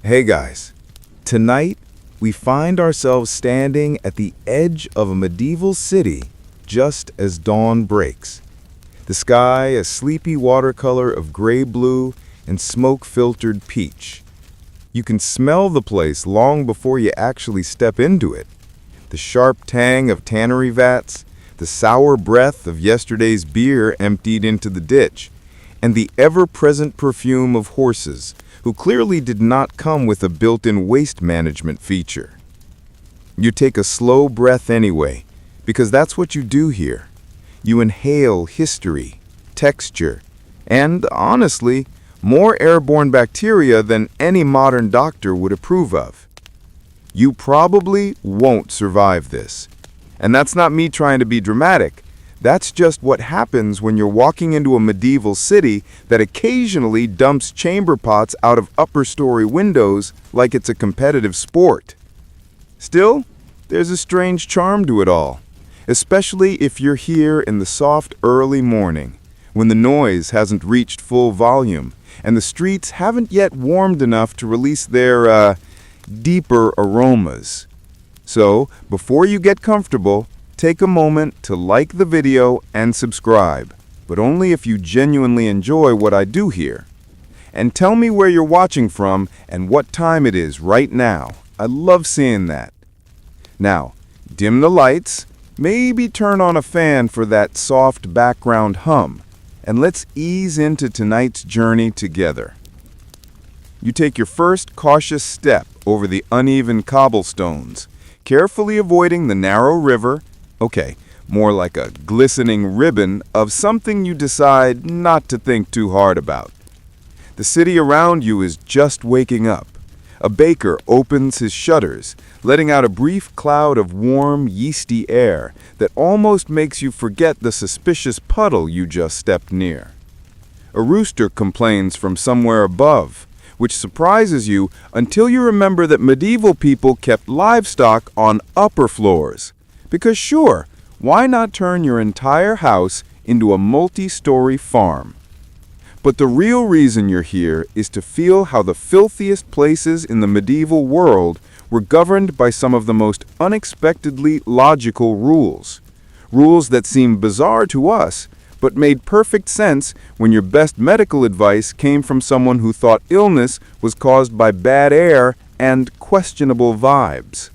Hey guys, tonight we find ourselves standing at the edge of a medieval city just as dawn breaks. The sky a sleepy watercolor of gray-blue and smoke-filtered peach. You can smell the place long before you actually step into it. The sharp tang of tannery vats, the sour breath of yesterday's beer emptied into the ditch, and the ever-present perfume of horses who clearly did not come with a built-in waste management feature. You take a slow breath anyway, because that's what you do here. You inhale history, texture, and, honestly, more airborne bacteria than any modern doctor would approve of. You probably won't survive this. And that's not me trying to be dramatic. That's just what happens when you're walking into a medieval city that occasionally dumps chamber pots out of upper-story windows like it's a competitive sport. Still, there's a strange charm to it all, especially if you're here in the soft early morning, when the noise hasn't reached full volume and the streets haven't yet warmed enough to release their, deeper aromas. So, before you get comfortable, take a moment to like the video and subscribe, but only if you genuinely enjoy what I do here. And tell me where you're watching from and what time it is right now. I love seeing that. Now, dim the lights, maybe turn on a fan for that soft background hum, and let's ease into tonight's journey together. You take your first cautious step over the uneven cobblestones, carefully avoiding the narrow river, okay, more like a glistening ribbon of something you decide not to think too hard about. The city around you is just waking up. A baker opens his shutters, letting out a brief cloud of warm, yeasty air that almost makes you forget the suspicious puddle you just stepped near. A rooster complains from somewhere above, which surprises you until you remember that medieval people kept livestock on upper floors. Because sure, why not turn your entire house into a multi-story farm? But the real reason you're here is to feel how the filthiest places in the medieval world were governed by some of the most unexpectedly logical rules. Rules that seem bizarre to us, but made perfect sense when your best medical advice came from someone who thought illness was caused by bad air and questionable vibes.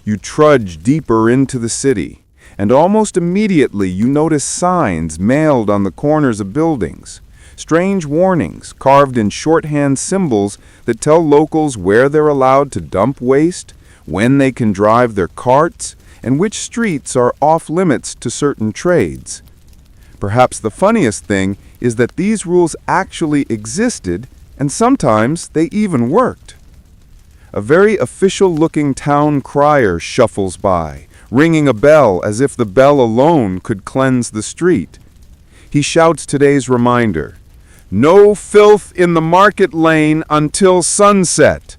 You trudge deeper into the city, and almost immediately you notice signs mailed on the corners of buildings. Strange warnings carved in shorthand symbols that tell locals where they're allowed to dump waste, when they can drive their carts, and which streets are off limits to certain trades. Perhaps the funniest thing is that these rules actually existed, and sometimes they even worked. A very official-looking town crier shuffles by, ringing a bell as if the bell alone could cleanse the street. He shouts today's reminder, "No filth in the market lane until sunset."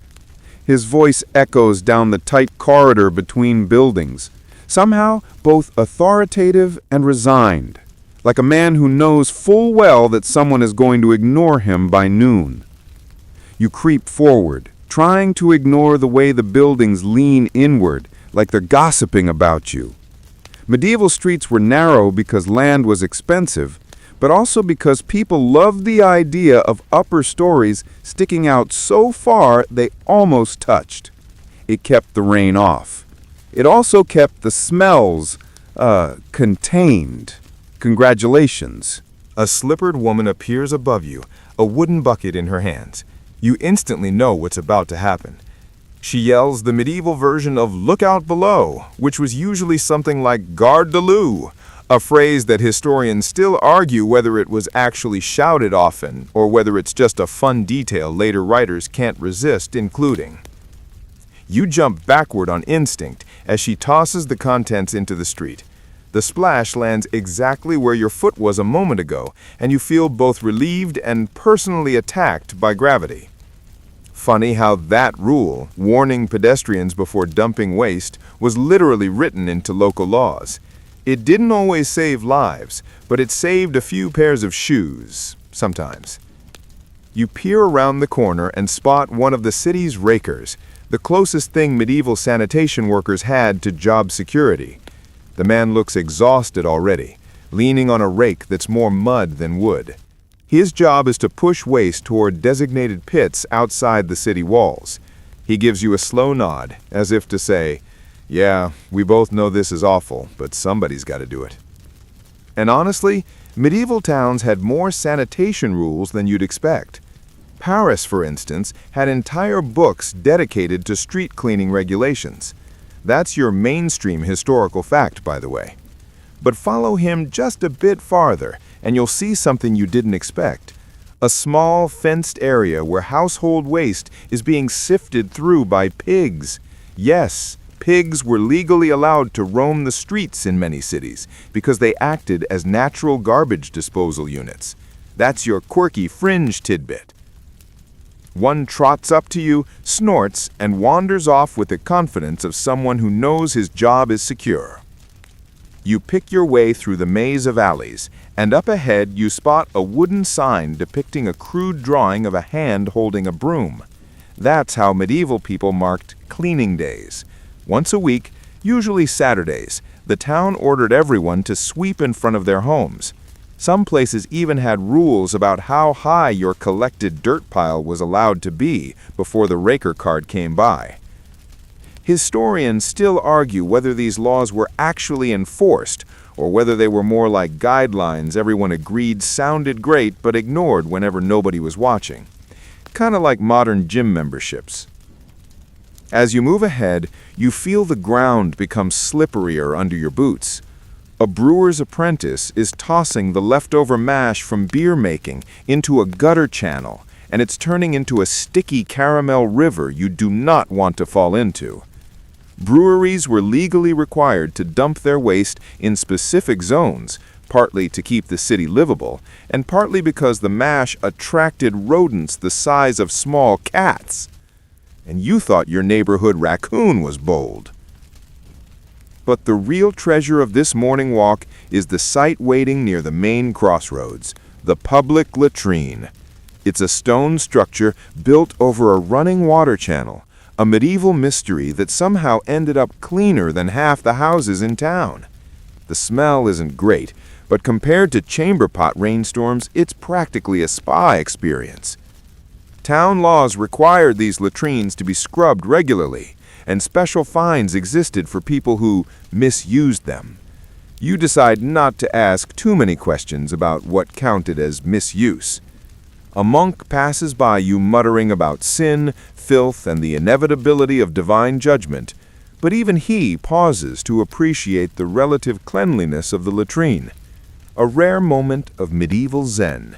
His voice echoes down the tight corridor between buildings, somehow both authoritative and resigned, like a man who knows full well that someone is going to ignore him by noon. You creep forward, trying to ignore the way the buildings lean inward, like they're gossiping about you. Medieval streets were narrow because land was expensive, but also because people loved the idea of upper stories sticking out so far they almost touched. It kept the rain off. It also kept the smells, contained. Congratulations. A slippered woman appears above you, a wooden bucket in her hands. You instantly know what's about to happen. She yells the medieval version of "look out below," which was usually something like "garde de lou," a phrase that historians still argue whether it was actually shouted often or whether it's just a fun detail later writers can't resist including. You jump backward on instinct as she tosses the contents into the street. The splash lands exactly where your foot was a moment ago, and you feel both relieved and personally attacked by gravity. Funny how that rule, warning pedestrians before dumping waste, was literally written into local laws. It didn't always save lives, but it saved a few pairs of shoes, sometimes. You peer around the corner and spot one of the city's rakers, the closest thing medieval sanitation workers had to job security. The man looks exhausted already, leaning on a rake that's more mud than wood. His job is to push waste toward designated pits outside the city walls. He gives you a slow nod, as if to say, "Yeah, we both know this is awful, but somebody's got to do it." And honestly, medieval towns had more sanitation rules than you'd expect. Paris, for instance, had entire books dedicated to street cleaning regulations. That's your mainstream historical fact, by the way. But follow him just a bit farther, and you'll see something you didn't expect. A small, fenced area where household waste is being sifted through by pigs. Yes, pigs were legally allowed to roam the streets in many cities because they acted as natural garbage disposal units. That's your quirky fringe tidbit. One trots up to you, snorts, and wanders off with the confidence of someone who knows his job is secure. You pick your way through the maze of alleys, and up ahead you spot a wooden sign depicting a crude drawing of a hand holding a broom. That's how medieval people marked cleaning days. Once a week, usually Saturdays, the town ordered everyone to sweep in front of their homes. Some places even had rules about how high your collected dirt pile was allowed to be before the raker cart came by. Historians still argue whether these laws were actually enforced or whether they were more like guidelines everyone agreed sounded great but ignored whenever nobody was watching. Kind of like modern gym memberships. As you move ahead, you feel the ground become slipperier under your boots. A brewer's apprentice is tossing the leftover mash from beer making into a gutter channel, and it's turning into a sticky caramel river you do not want to fall into. Breweries were legally required to dump their waste in specific zones, partly to keep the city livable, and partly because the mash attracted rodents the size of small cats. And you thought your neighborhood raccoon was bold. But the real treasure of this morning walk is the site waiting near the main crossroads, the public latrine. It's a stone structure built over a running water channel, a medieval mystery that somehow ended up cleaner than half the houses in town. The smell isn't great, but compared to chamber pot rainstorms, it's practically a spa experience. Town laws required these latrines to be scrubbed regularly, and special fines existed for people who misused them. You decide not to ask too many questions about what counted as misuse. A monk passes by you muttering about sin, filth, and the inevitability of divine judgment, but even he pauses to appreciate the relative cleanliness of the latrine. A rare moment of medieval zen.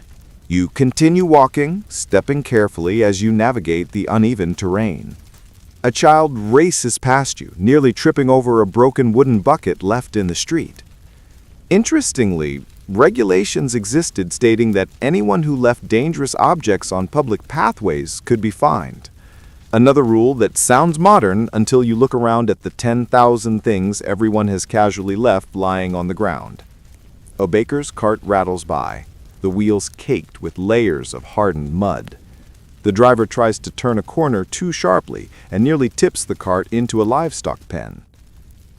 You continue walking, stepping carefully as you navigate the uneven terrain. A child races past you, nearly tripping over a broken wooden bucket left in the street. Interestingly, regulations existed stating that anyone who left dangerous objects on public pathways could be fined. Another rule that sounds modern until you look around at the 10,000 things everyone has casually left lying on the ground. A baker's cart rattles by, the wheels caked with layers of hardened mud. The driver tries to turn a corner too sharply and nearly tips the cart into a livestock pen.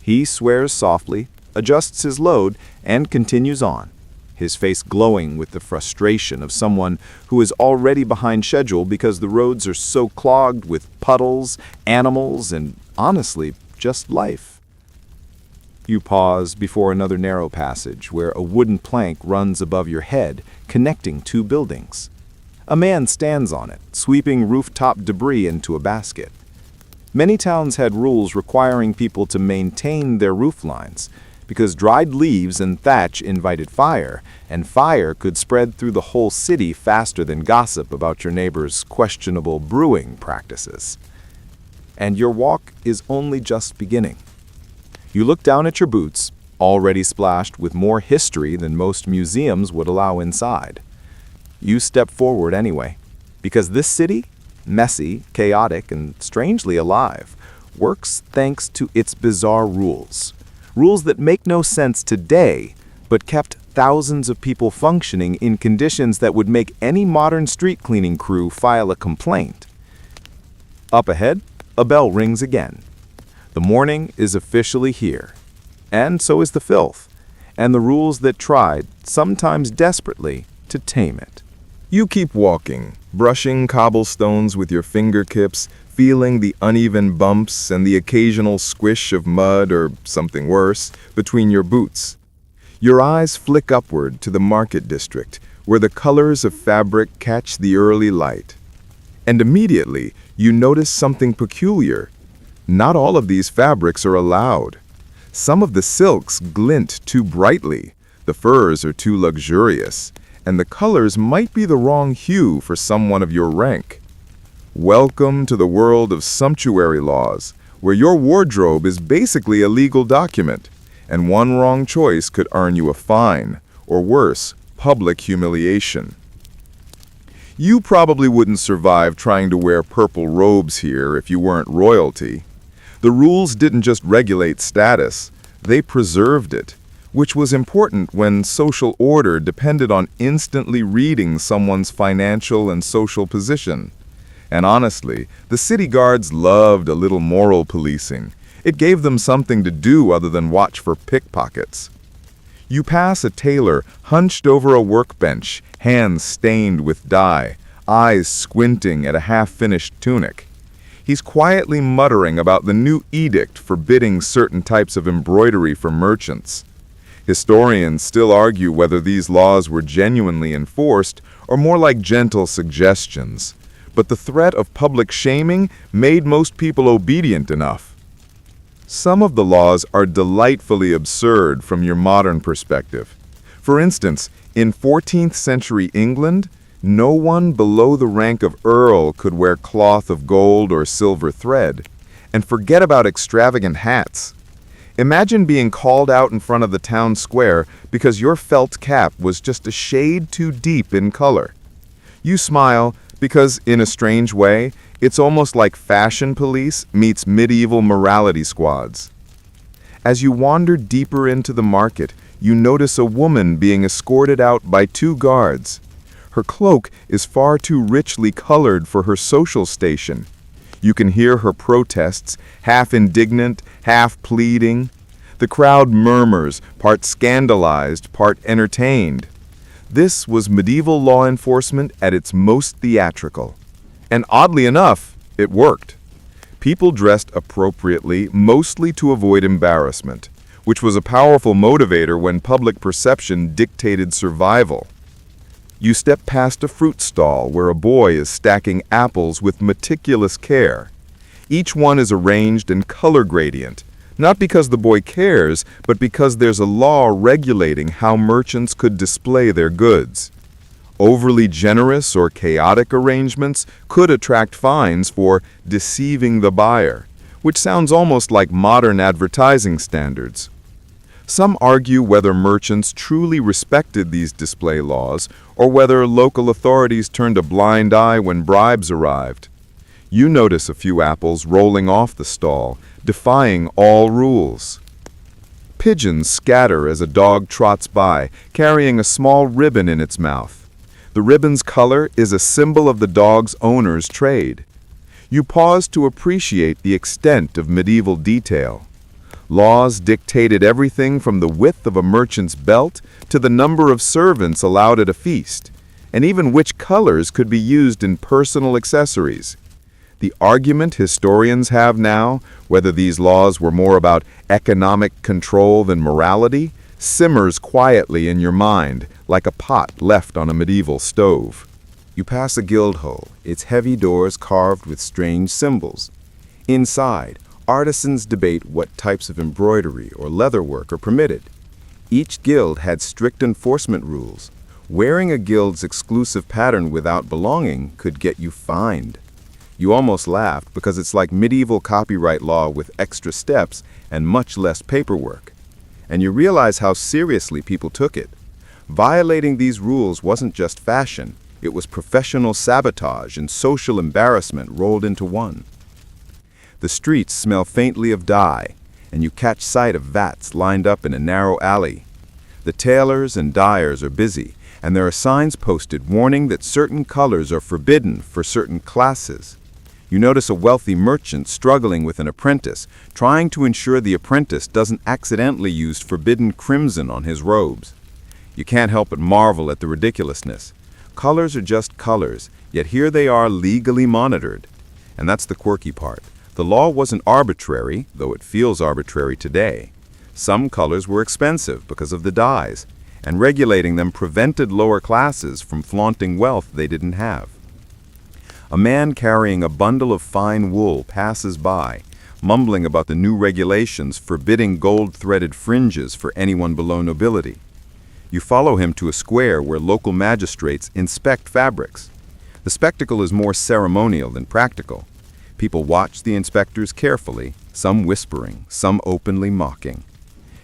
He swears softly, adjusts his load, and continues on, his face glowing with the frustration of someone who is already behind schedule because the roads are so clogged with puddles, animals, and, honestly, just life. You pause before another narrow passage where a wooden plank runs above your head, connecting two buildings. A man stands on it, sweeping rooftop debris into a basket. Many towns had rules requiring people to maintain their roof lines, because dried leaves and thatch invited fire, and fire could spread through the whole city faster than gossip about your neighbor's questionable brewing practices. And your walk is only just beginning. You look down at your boots, already splashed with more history than most museums would allow inside. You step forward anyway, because this city, messy, chaotic, and strangely alive, works thanks to its bizarre rules. Rules that make no sense today, but kept thousands of people functioning in conditions that would make any modern street cleaning crew file a complaint. Up ahead, a bell rings again. The morning is officially here. And so is the filth, and the rules that tried, sometimes desperately, to tame it. You keep walking, brushing cobblestones with your fingertips, feeling the uneven bumps and the occasional squish of mud or something worse between your boots. Your eyes flick upward to the market district, where the colors of fabric catch the early light. And immediately, you notice something peculiar. Not all of these fabrics are allowed. Some of the silks glint too brightly, the furs are too luxurious, and the colors might be the wrong hue for someone of your rank. Welcome to the world of sumptuary laws, where your wardrobe is basically a legal document, and one wrong choice could earn you a fine, or worse, public humiliation. You probably wouldn't survive trying to wear purple robes here if you weren't royalty. The rules didn't just regulate status, they preserved it, which was important when social order depended on instantly reading someone's financial and social position. And honestly, the city guards loved a little moral policing. It gave them something to do other than watch for pickpockets. You pass a tailor hunched over a workbench, hands stained with dye, eyes squinting at a half-finished tunic. He's quietly muttering about the new edict forbidding certain types of embroidery for merchants. Historians still argue whether these laws were genuinely enforced or more like gentle suggestions. But the threat of public shaming made most people obedient enough. Some of the laws are delightfully absurd from your modern perspective. For instance, in 14th century England, no one below the rank of earl could wear cloth of gold or silver thread. And forget about extravagant hats. Imagine being called out in front of the town square because your felt cap was just a shade too deep in color. You smile because, in a strange way, it's almost like fashion police meets medieval morality squads. As you wander deeper into the market, you notice a woman being escorted out by two guards. Her cloak is far too richly colored for her social station. You can hear her protests, half indignant, half pleading. The crowd murmurs, part scandalized, part entertained. This was medieval law enforcement at its most theatrical. And oddly enough, it worked. People dressed appropriately, mostly to avoid embarrassment, which was a powerful motivator when public perception dictated survival. You step past a fruit stall where a boy is stacking apples with meticulous care. Each one is arranged in color gradient, not because the boy cares, but because there's a law regulating how merchants could display their goods. Overly generous or chaotic arrangements could attract fines for deceiving the buyer, which sounds almost like modern advertising standards. Some argue whether merchants truly respected these display laws or whether local authorities turned a blind eye when bribes arrived. You notice a few apples rolling off the stall, defying all rules. Pigeons scatter as a dog trots by, carrying a small ribbon in its mouth. The ribbon's color is a symbol of the dog's owner's trade. You pause to appreciate the extent of medieval detail. Laws dictated everything from the width of a merchant's belt to the number of servants allowed at a feast, and even which colors could be used in personal accessories. The argument historians have now, whether these laws were more about economic control than morality, simmers quietly in your mind like a pot left on a medieval stove. You pass a guild hall, its heavy doors carved with strange symbols. Inside, artisans debate what types of embroidery or leatherwork are permitted. Each guild had strict enforcement rules. Wearing a guild's exclusive pattern without belonging could get you fined. You almost laughed because it's like medieval copyright law with extra steps and much less paperwork. And you realize how seriously people took it. Violating these rules wasn't just fashion, it was professional sabotage and social embarrassment rolled into one. The streets smell faintly of dye, and you catch sight of vats lined up in a narrow alley. The tailors and dyers are busy, and there are signs posted warning that certain colors are forbidden for certain classes. You notice a wealthy merchant struggling with an apprentice, trying to ensure the apprentice doesn't accidentally use forbidden crimson on his robes. You can't help but marvel at the ridiculousness. Colors are just colors, yet here they are legally monitored. And that's the quirky part. The law wasn't arbitrary, though it feels arbitrary today. Some colors were expensive because of the dyes, and regulating them prevented lower classes from flaunting wealth they didn't have. A man carrying a bundle of fine wool passes by, mumbling about the new regulations forbidding gold-threaded fringes for anyone below nobility. You follow him to a square where local magistrates inspect fabrics. The spectacle is more ceremonial than practical. People watch the inspectors carefully, some whispering, some openly mocking.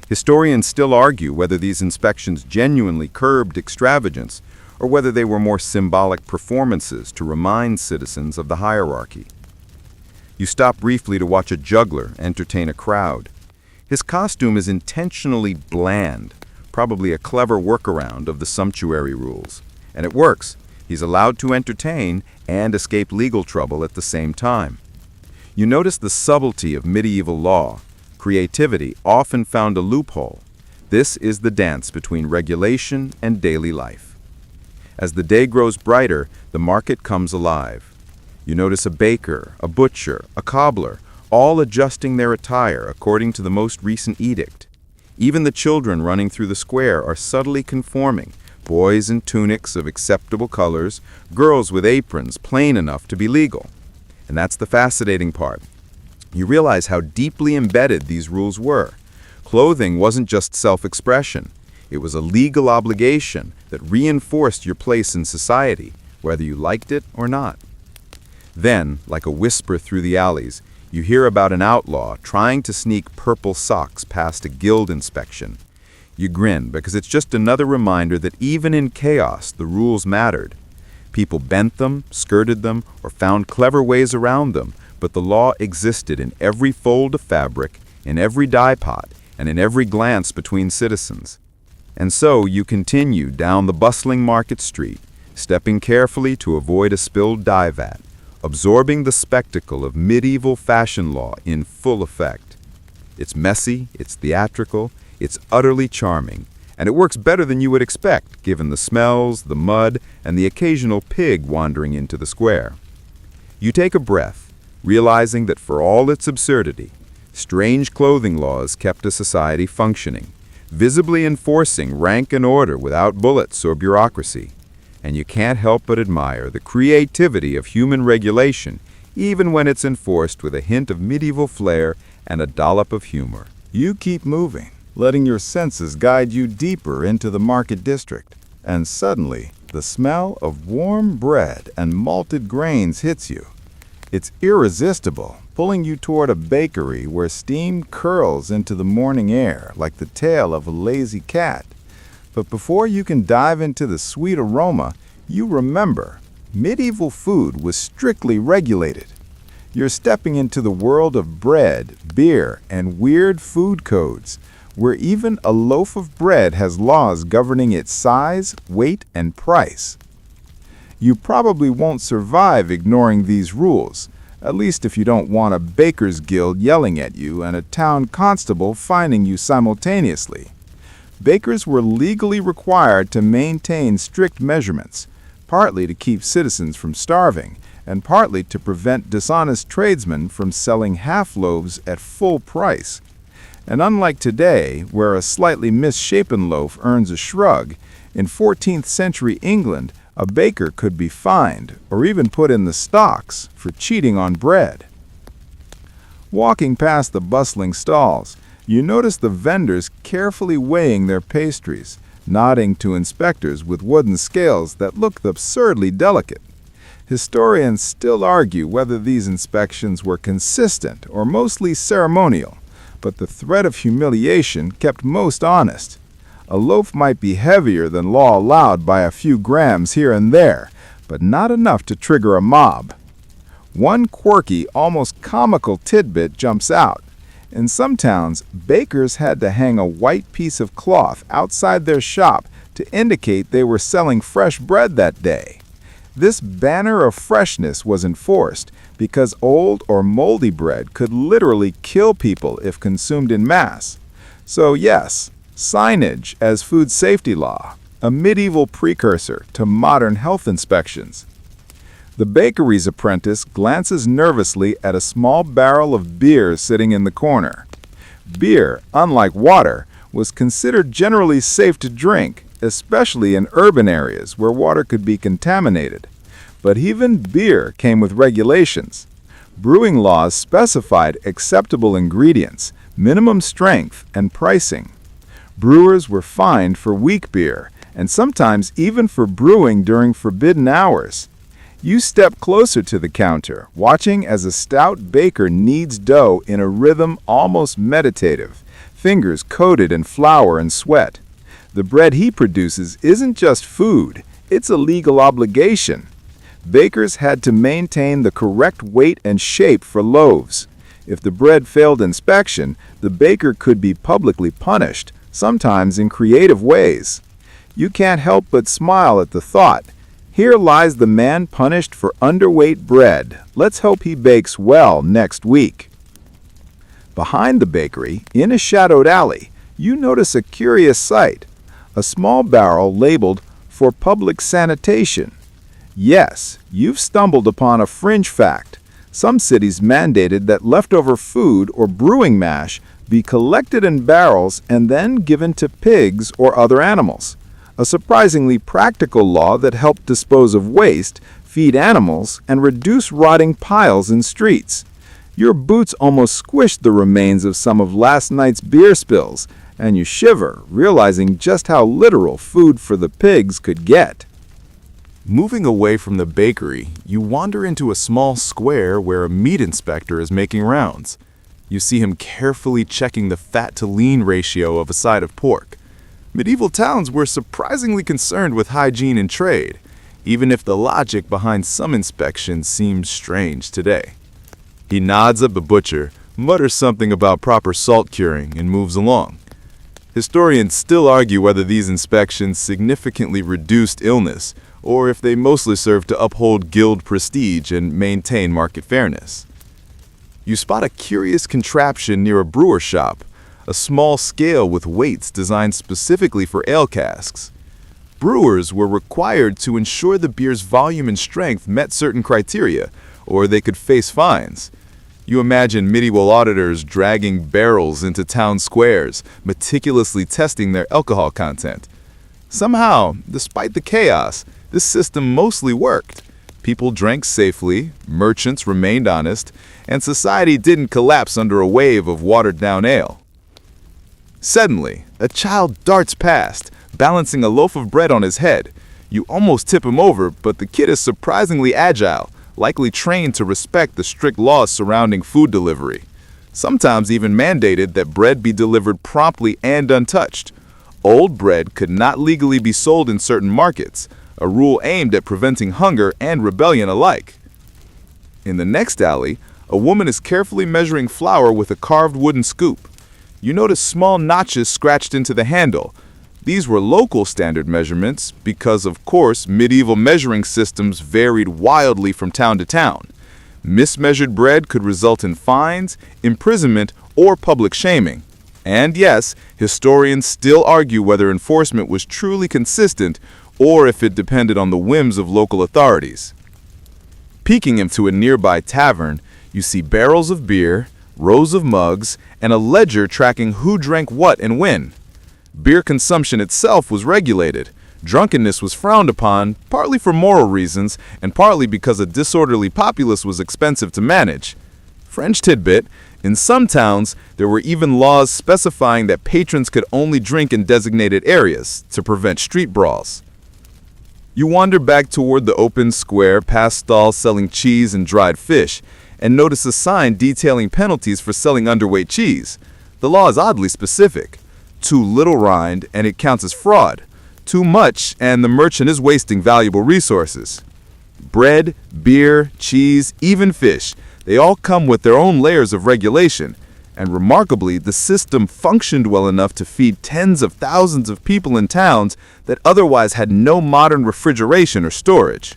Historians still argue whether these inspections genuinely curbed extravagance or whether they were more symbolic performances to remind citizens of the hierarchy. You stop briefly to watch a juggler entertain a crowd. His costume is intentionally bland, probably a clever workaround of the sumptuary rules. And it works. He's allowed to entertain and escape legal trouble at the same time. You notice the subtlety of medieval law. Creativity often found a loophole. This is the dance between regulation and daily life. As the day grows brighter, the market comes alive. You notice a baker, a butcher, a cobbler, all adjusting their attire according to the most recent edict. Even the children running through the square are subtly conforming, boys in tunics of acceptable colors, girls with aprons plain enough to be legal. And that's the fascinating part. You realize how deeply embedded these rules were. Clothing wasn't just self-expression. It was a legal obligation that reinforced your place in society, whether you liked it or not. Then, like a whisper through the alleys, you hear about an outlaw trying to sneak purple socks past a guild inspection. You grin because it's just another reminder that even in chaos, the rules mattered. People bent them, skirted them, or found clever ways around them, but the law existed in every fold of fabric, in every dye pot, and in every glance between citizens. And so you continue down the bustling market street, stepping carefully to avoid a spilled dye vat, absorbing the spectacle of medieval fashion law in full effect. It's messy, it's theatrical, it's utterly charming, and it works better than you would expect given the smells, the mud, and the occasional pig wandering into the square. You take a breath, realizing that for all its absurdity, strange clothing laws kept a society functioning, visibly enforcing rank and order without bullets or bureaucracy. And you can't help but admire the creativity of human regulation, even when it's enforced with a hint of medieval flair and a dollop of humor. You keep moving, letting your senses guide you deeper into the market district. And suddenly, the smell of warm bread and malted grains hits you. It's irresistible, pulling you toward a bakery where steam curls into the morning air like the tail of a lazy cat. But before you can dive into the sweet aroma, you remember, medieval food was strictly regulated. You're stepping into the world of bread, beer, and weird food codes, where even a loaf of bread has laws governing its size, weight, and price. You probably won't survive ignoring these rules, at least if you don't want a baker's guild yelling at you and a town constable fining you simultaneously. Bakers were legally required to maintain strict measurements, partly to keep citizens from starving, and partly to prevent dishonest tradesmen from selling half-loaves at full price. And unlike today, where a slightly misshapen loaf earns a shrug, in 14th century England, a baker could be fined or even put in the stocks for cheating on bread. Walking past the bustling stalls, you notice the vendors carefully weighing their pastries, nodding to inspectors with wooden scales that looked absurdly delicate. Historians still argue whether these inspections were consistent or mostly ceremonial, but the threat of humiliation kept most honest. A loaf might be heavier than law allowed by a few grams here and there, but not enough to trigger a mob. One quirky, almost comical tidbit jumps out. In some towns, bakers had to hang a white piece of cloth outside their shop to indicate they were selling fresh bread that day. This banner of freshness was enforced because old or moldy bread could literally kill people if consumed in mass. So yes, signage as food safety law, a medieval precursor to modern health inspections. The bakery's apprentice glances nervously at a small barrel of beer sitting in the corner. Beer, unlike water, was considered generally safe to drink, especially in urban areas where water could be contaminated. But even beer came with regulations. Brewing laws specified acceptable ingredients, minimum strength, and pricing. Brewers were fined for weak beer, and sometimes even for brewing during forbidden hours. You step closer to the counter, watching as a stout baker kneads dough in a rhythm almost meditative, fingers coated in flour and sweat. The bread he produces isn't just food, it's a legal obligation. Bakers had to maintain the correct weight and shape for loaves. If the bread failed inspection, the baker could be publicly punished, sometimes in creative ways. You can't help but smile at the thought. Here lies the man punished for underweight bread. Let's hope he bakes well next week. Behind the bakery, in a shadowed alley, you notice a curious sight. A small barrel labeled for public sanitation. Yes, you've stumbled upon a fringe fact. Some cities mandated that leftover food or brewing mash be collected in barrels and then given to pigs or other animals. A surprisingly practical law that helped dispose of waste, feed animals, and reduce rotting piles in streets. Your boots almost squished the remains of some of last night's beer spills, and you shiver, realizing just how literal food for the pigs could get. Moving away from the bakery, you wander into a small square where a meat inspector is making rounds. You see him carefully checking the fat-to-lean ratio of a side of pork. Medieval towns were surprisingly concerned with hygiene in trade, even if the logic behind some inspections seems strange today. He nods at the butcher, mutters something about proper salt curing, and moves along. Historians still argue whether these inspections significantly reduced illness, or if they mostly serve to uphold guild prestige and maintain market fairness. You spot a curious contraption near a brewer shop, a small scale with weights designed specifically for ale casks. Brewers were required to ensure the beer's volume and strength met certain criteria, or they could face fines. You imagine medieval auditors dragging barrels into town squares, meticulously testing their alcohol content. Somehow, despite the chaos, this system mostly worked. People drank safely, merchants remained honest, and society didn't collapse under a wave of watered-down ale. Suddenly, a child darts past, balancing a loaf of bread on his head. You almost tip him over, but the kid is surprisingly agile, likely trained to respect the strict laws surrounding food delivery. Sometimes even mandated that bread be delivered promptly and untouched. Old bread could not legally be sold in certain markets, a rule aimed at preventing hunger and rebellion alike. In the next alley, a woman is carefully measuring flour with a carved wooden scoop. You notice small notches scratched into the handle. These were local standard measurements because, of course, medieval measuring systems varied wildly from town to town. Mismeasured bread could result in fines, imprisonment, or public shaming. And yes, historians still argue whether enforcement was truly consistent or if it depended on the whims of local authorities. Peeking into a nearby tavern, you see barrels of beer, rows of mugs, and a ledger tracking who drank what and when. Beer consumption itself was regulated. Drunkenness was frowned upon, partly for moral reasons, and partly because a disorderly populace was expensive to manage. French tidbit: in some towns, there were even laws specifying that patrons could only drink in designated areas to prevent street brawls. You wander back toward the open square past stalls selling cheese and dried fish, and notice a sign detailing penalties for selling underweight cheese. The law is oddly specific. Too little rind, and it counts as fraud. Too much, and the merchant is wasting valuable resources. Bread, beer, cheese, even fish, they all come with their own layers of regulation, And remarkably, the system functioned well enough to feed tens of thousands of people in towns that otherwise had no modern refrigeration or storage.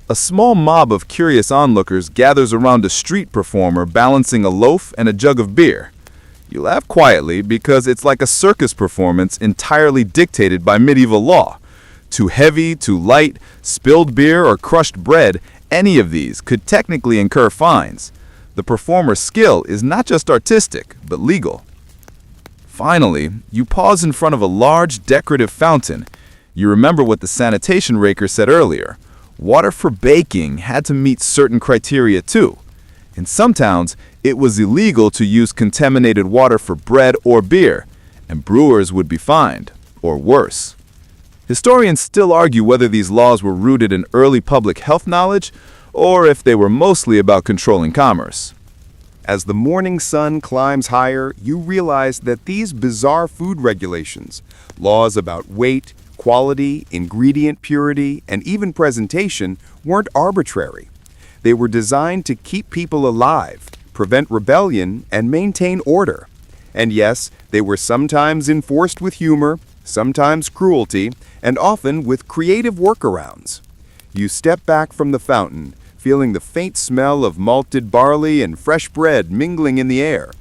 A small mob of curious onlookers gathers around a street performer balancing a loaf and a jug of beer. You laugh quietly because it's like a circus performance entirely dictated by medieval law. Too heavy, too light, spilled beer, or crushed bread, any of these could technically incur fines. The performer's skill is not just artistic, but legal. Finally, you pause in front of a large decorative fountain. You remember what the sanitation raker said earlier. Water for baking had to meet certain criteria too. In some towns, it was illegal to use contaminated water for bread or beer, and brewers would be fined, or worse. Historians still argue whether these laws were rooted in early public health knowledge or if they were mostly about controlling commerce. As the morning sun climbs higher, you realize that these bizarre food regulations, laws about weight, quality, ingredient purity, and even presentation, weren't arbitrary. They were designed to keep people alive, prevent rebellion, and maintain order. And yes, they were sometimes enforced with humor, sometimes cruelty, and often with creative workarounds. You step back from the fountain, feeling the faint smell of malted barley and fresh bread mingling in the air.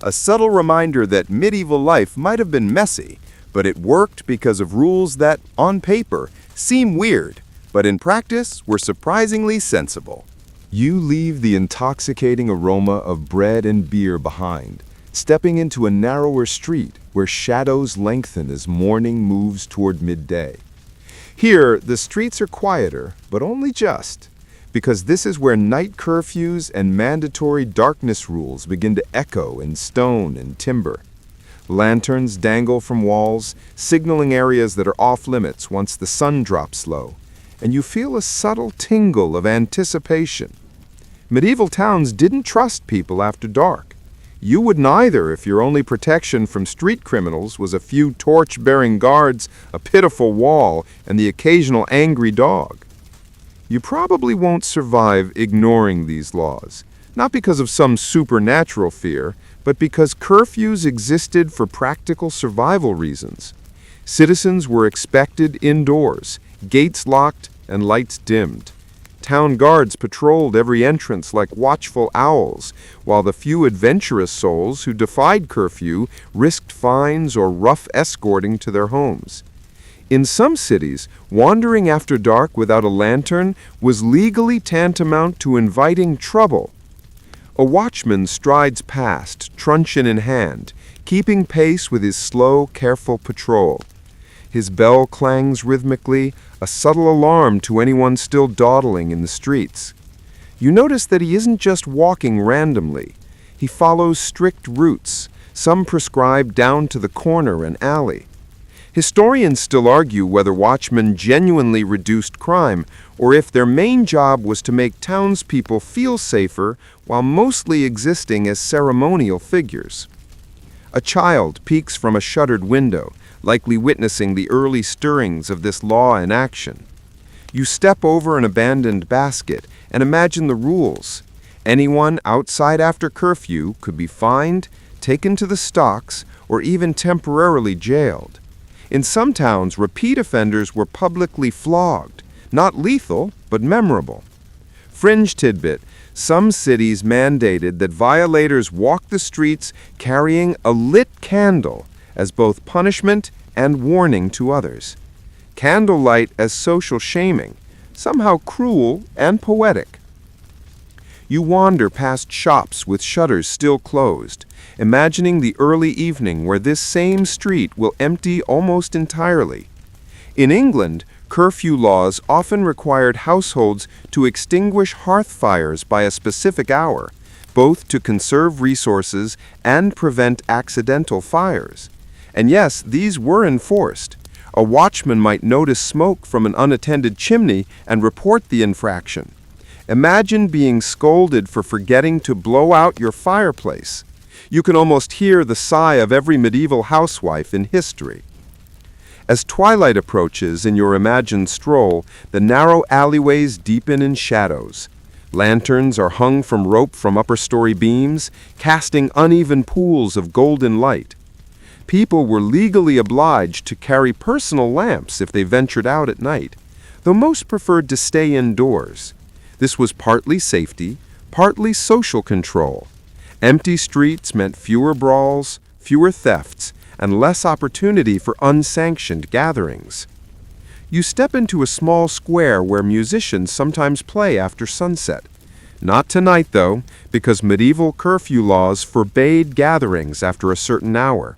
A subtle reminder that medieval life might have been messy, but it worked because of rules that, on paper, seem weird, but in practice were surprisingly sensible. You leave the intoxicating aroma of bread and beer behind, stepping into a narrower street where shadows lengthen as morning moves toward midday. Here, the streets are quieter, but only just, because this is where night curfews and mandatory darkness rules begin to echo in stone and timber. Lanterns dangle from walls, signaling areas that are off-limits once the sun drops low, and you feel a subtle tingle of anticipation. Medieval towns didn't trust people after dark. You wouldn't either if your only protection from street criminals was a few torch-bearing guards, a pitiful wall, and the occasional angry dog. You probably won't survive ignoring these laws, not because of some supernatural fear, but because curfews existed for practical survival reasons. Citizens were expected indoors, gates locked and lights dimmed. Town guards patrolled every entrance like watchful owls, while the few adventurous souls who defied curfew risked fines or rough escorting to their homes. In some cities, wandering after dark without a lantern was legally tantamount to inviting trouble. A watchman strides past, truncheon in hand, keeping pace with his slow, careful patrol. His bell clangs rhythmically, a subtle alarm to anyone still dawdling in the streets. You notice that he isn't just walking randomly. He follows strict routes, some prescribed down to the corner and alley. Historians still argue whether watchmen genuinely reduced crime or if their main job was to make townspeople feel safer while mostly existing as ceremonial figures. A child peeks from a shuttered window, likely witnessing the early stirrings of this law in action. You step over an abandoned basket and imagine the rules. Anyone outside after curfew could be fined, taken to the stocks, or even temporarily jailed. In some towns, repeat offenders were publicly flogged, not lethal, but memorable. Fringe tidbit: some cities mandated that violators walk the streets carrying a lit candle as both punishment and warning to others. Candlelight as social shaming, somehow cruel and poetic. You wander past shops with shutters still closed, imagining the early evening where this same street will empty almost entirely. In England, curfew laws often required households to extinguish hearth fires by a specific hour, both to conserve resources and prevent accidental fires. And yes, these were enforced. A watchman might notice smoke from an unattended chimney and report the infraction. Imagine being scolded for forgetting to blow out your fireplace. You can almost hear the sigh of every medieval housewife in history. As twilight approaches in your imagined stroll, the narrow alleyways deepen in shadows. Lanterns are hung from rope from upper-story beams, casting uneven pools of golden light. People were legally obliged to carry personal lamps if they ventured out at night, though most preferred to stay indoors. This was partly safety, partly social control. Empty streets meant fewer brawls, fewer thefts, and less opportunity for unsanctioned gatherings. You step into a small square where musicians sometimes play after sunset. Not tonight, though, because medieval curfew laws forbade gatherings after a certain hour.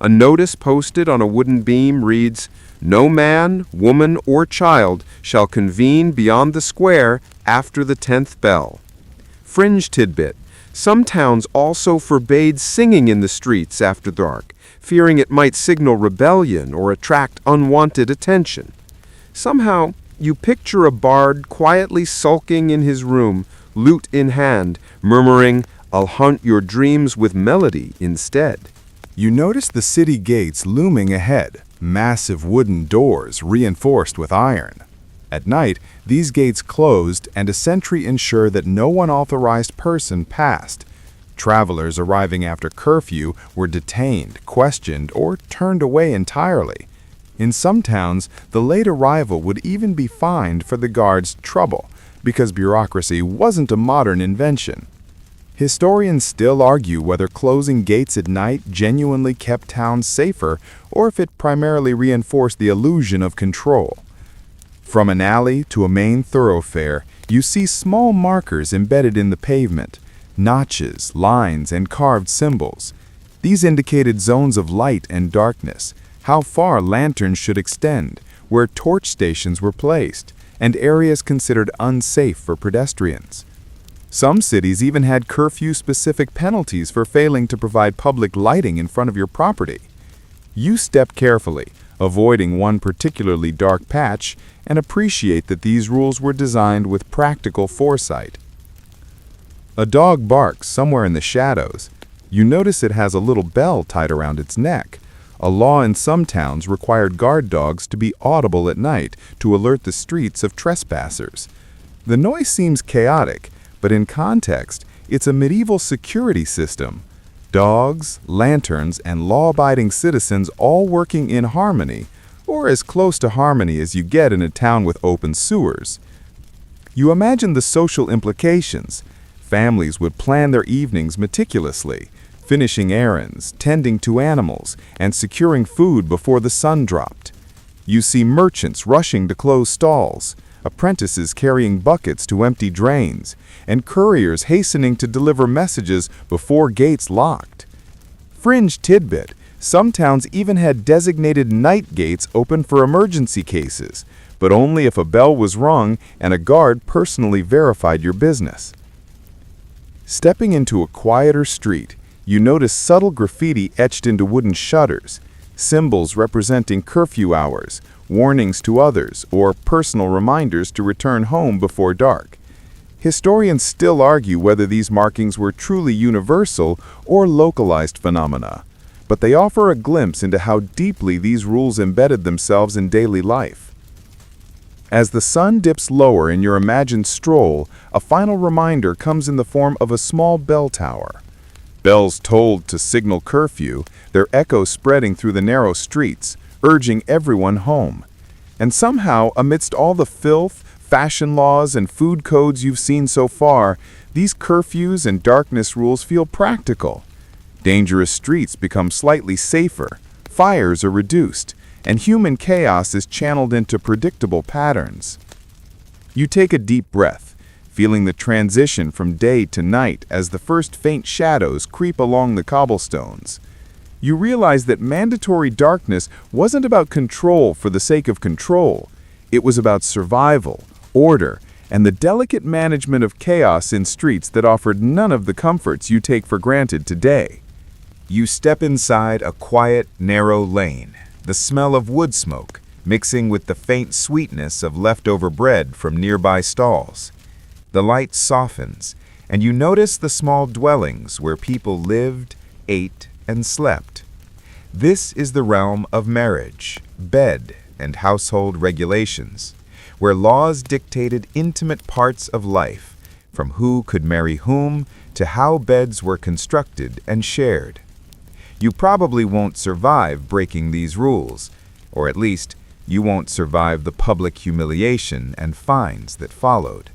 A notice posted on a wooden beam reads, "No man, woman, or child shall convene beyond the square after the 10th bell." Fringe tidbit: some towns also forbade singing in the streets after dark, fearing it might signal rebellion or attract unwanted attention. Somehow, you picture a bard quietly sulking in his room, lute in hand, murmuring, "I'll haunt your dreams with melody instead." You notice the city gates looming ahead, massive wooden doors reinforced with iron. At night, these gates closed and a sentry ensured that no unauthorized person passed. Travelers arriving after curfew were detained, questioned, or turned away entirely. In some towns, the late arrival would even be fined for the guards' trouble, because bureaucracy wasn't a modern invention. Historians still argue whether closing gates at night genuinely kept towns safer or if it primarily reinforced the illusion of control. From an alley to a main thoroughfare, you see small markers embedded in the pavement, notches, lines, and carved symbols. These indicated zones of light and darkness, how far lanterns should extend, where torch stations were placed, and areas considered unsafe for pedestrians. Some cities even had curfew-specific penalties for failing to provide public lighting in front of your property. You step carefully, avoiding one particularly dark patch, and appreciate that these rules were designed with practical foresight. A dog barks somewhere in the shadows. You notice it has a little bell tied around its neck. A law in some towns required guard dogs to be audible at night to alert the streets of trespassers. The noise seems chaotic, but in context, it's a medieval security system. Dogs, lanterns, and law-abiding citizens all working in harmony, or as close to harmony as you get in a town with open sewers. You imagine the social implications. Families would plan their evenings meticulously, finishing errands, tending to animals, and securing food before the sun dropped. You see merchants rushing to close stalls, apprentices carrying buckets to empty drains, and couriers hastening to deliver messages before gates locked. Fringe tidbit: some towns even had designated night gates open for emergency cases, but only if a bell was rung and a guard personally verified your business. Stepping into a quieter street, you notice subtle graffiti etched into wooden shutters, symbols representing curfew hours, warnings to others, or personal reminders to return home before dark. Historians still argue whether these markings were truly universal or localized phenomena, but they offer a glimpse into how deeply these rules embedded themselves in daily life. As the sun dips lower in your imagined stroll, a final reminder comes in the form of a small bell tower. Bells tolled to signal curfew, their echo spreading through the narrow streets, urging everyone home. And somehow, amidst all the filth, fashion laws, and food codes you've seen so far, these curfews and darkness rules feel practical. Dangerous streets become slightly safer, fires are reduced, and human chaos is channeled into predictable patterns. You take a deep breath, feeling the transition from day to night as the first faint shadows creep along the cobblestones. You realize that mandatory darkness wasn't about control for the sake of control. It was about survival, order, and the delicate management of chaos in streets that offered none of the comforts you take for granted today. You step inside a quiet, narrow lane, the smell of wood smoke mixing with the faint sweetness of leftover bread from nearby stalls. The light softens, and you notice the small dwellings where people lived, ate, and slept. This is the realm of marriage, bed, and household regulations, where laws dictated intimate parts of life, from who could marry whom to how beds were constructed and shared. You probably won't survive breaking these rules, or at least, you won't survive the public humiliation and fines that followed.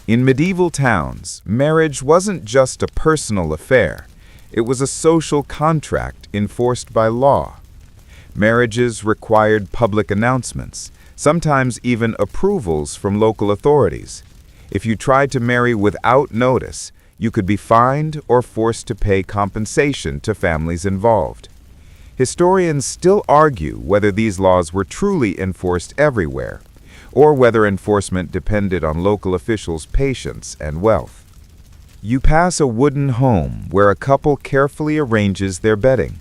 In medieval towns, marriage wasn't just a personal affair. It was a social contract enforced by law. Marriages required public announcements, sometimes even approvals from local authorities. If you tried to marry without notice, you could be fined or forced to pay compensation to families involved. Historians still argue whether these laws were truly enforced everywhere, or whether enforcement depended on local officials' patience and wealth. You pass a wooden home where a couple carefully arranges their bedding.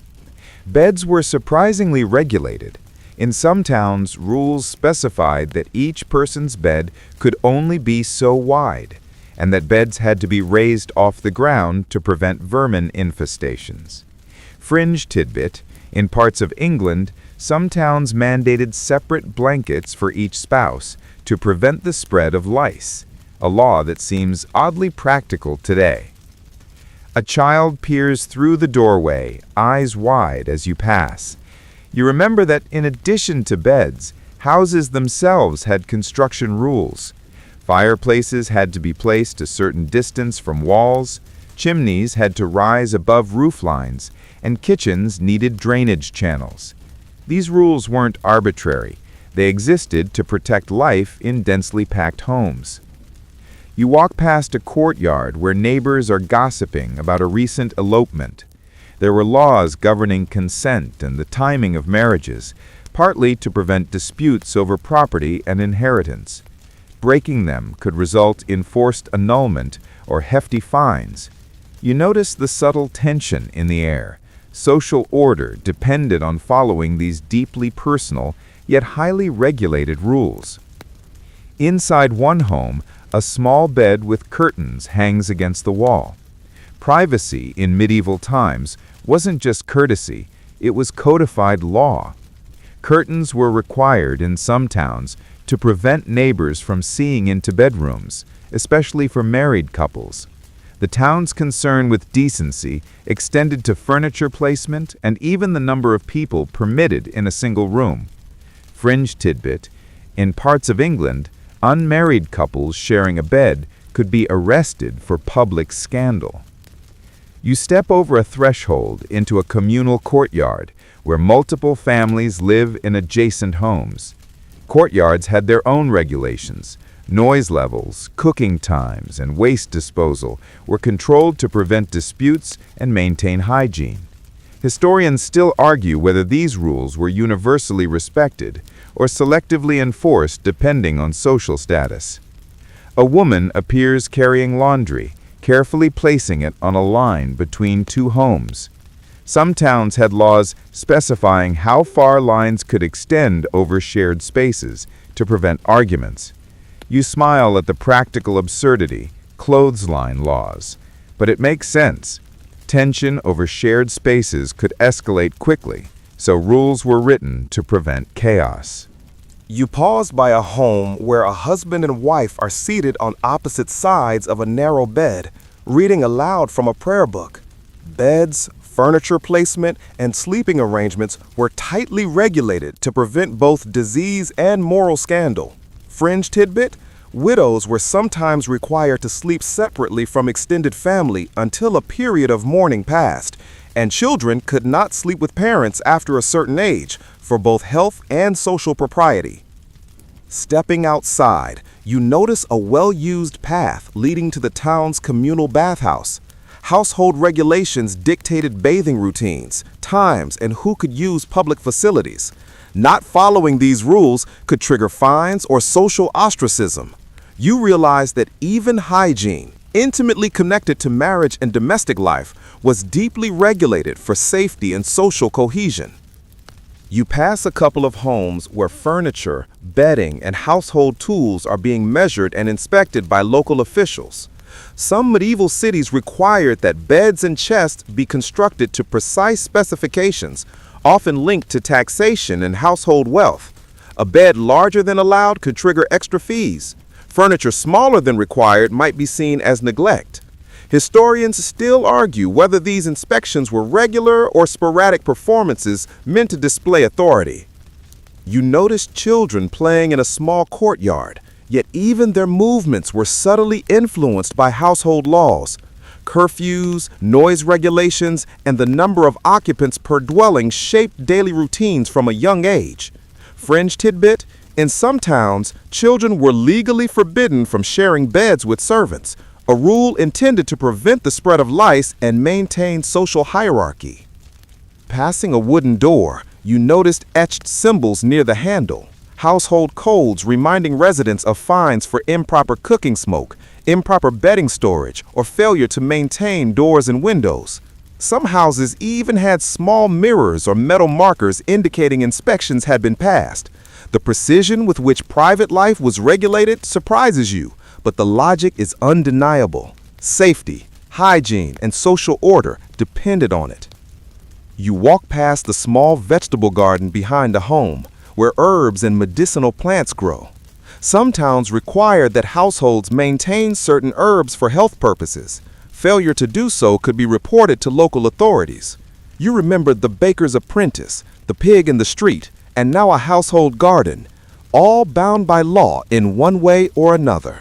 Beds were surprisingly regulated. In some towns, rules specified that each person's bed could only be so wide, and that beds had to be raised off the ground to prevent vermin infestations. Fringe tidbit: in parts of England, some towns mandated separate blankets for each spouse to prevent the spread of lice, a law that seems oddly practical today. A child peers through the doorway, eyes wide as you pass. You remember that in addition to beds, houses themselves had construction rules. Fireplaces had to be placed a certain distance from walls, chimneys had to rise above roof lines, and kitchens needed drainage channels. These rules weren't arbitrary. They existed to protect life in densely packed homes. You walk past a courtyard where neighbors are gossiping about a recent elopement. There were laws governing consent and the timing of marriages, partly to prevent disputes over property and inheritance. Breaking them could result in forced annulment or hefty fines. You notice the subtle tension in the air. Social order depended on following these deeply personal, yet highly regulated rules. Inside one home, a small bed with curtains hangs against the wall. Privacy in medieval times wasn't just courtesy, it was codified law. Curtains were required in some towns to prevent neighbors from seeing into bedrooms, especially for married couples. The town's concern with decency extended to furniture placement and even the number of people permitted in a single room. Fringe tidbit: in parts of England, unmarried couples sharing a bed could be arrested for public scandal. You step over a threshold into a communal courtyard where multiple families live in adjacent homes. Courtyards had their own regulations. Noise levels, cooking times, and waste disposal were controlled to prevent disputes and maintain hygiene. Historians still argue whether these rules were universally respected or selectively enforced depending on social status. A woman appears carrying laundry, carefully placing it on a line between two homes. Some towns had laws specifying how far lines could extend over shared spaces to prevent arguments. You smile at the practical absurdity, clothesline laws, but it makes sense. Tension over shared spaces could escalate quickly, so rules were written to prevent chaos. You pause by a home where a husband and wife are seated on opposite sides of a narrow bed, reading aloud from a prayer book. Beds, furniture placement, and sleeping arrangements were tightly regulated to prevent both disease and moral scandal. Fringe tidbit: widows were sometimes required to sleep separately from extended family until a period of mourning passed, and children could not sleep with parents after a certain age for both health and social propriety. Stepping outside, you notice a well-used path leading to the town's communal bathhouse. Household regulations dictated bathing routines, times, and who could use public facilities. Not following these rules could trigger fines or social ostracism. You realize that even hygiene, intimately connected to marriage and domestic life, was deeply regulated for safety and social cohesion. You pass a couple of homes where furniture, bedding, and household tools are being measured and inspected by local officials. Some medieval cities required that beds and chests be constructed to precise specifications, often linked to taxation and household wealth. A bed larger than allowed could trigger extra fees. Furniture smaller than required might be seen as neglect. Historians still argue whether these inspections were regular or sporadic performances meant to display authority. You noticed children playing in a small courtyard, yet even their movements were subtly influenced by household laws. Curfews, noise regulations, and the number of occupants per dwelling shaped daily routines from a young age. Fringe tidbit: in some towns, children were legally forbidden from sharing beds with servants, a rule intended to prevent the spread of lice and maintain social hierarchy. Passing a wooden door, you noticed etched symbols near the handle, household codes reminding residents of fines for improper cooking smoke, improper bedding storage, or failure to maintain doors and windows. Some houses even had small mirrors or metal markers indicating inspections had been passed. The precision with which private life was regulated surprises you, but the logic is undeniable. Safety, hygiene, and social order depended on it. You walk past the small vegetable garden behind the home, where herbs and medicinal plants grow. Some towns required that households maintain certain herbs for health purposes. Failure to do so could be reported to local authorities. You remembered the baker's apprentice, the pig in the street, and now a household garden, all bound by law in one way or another.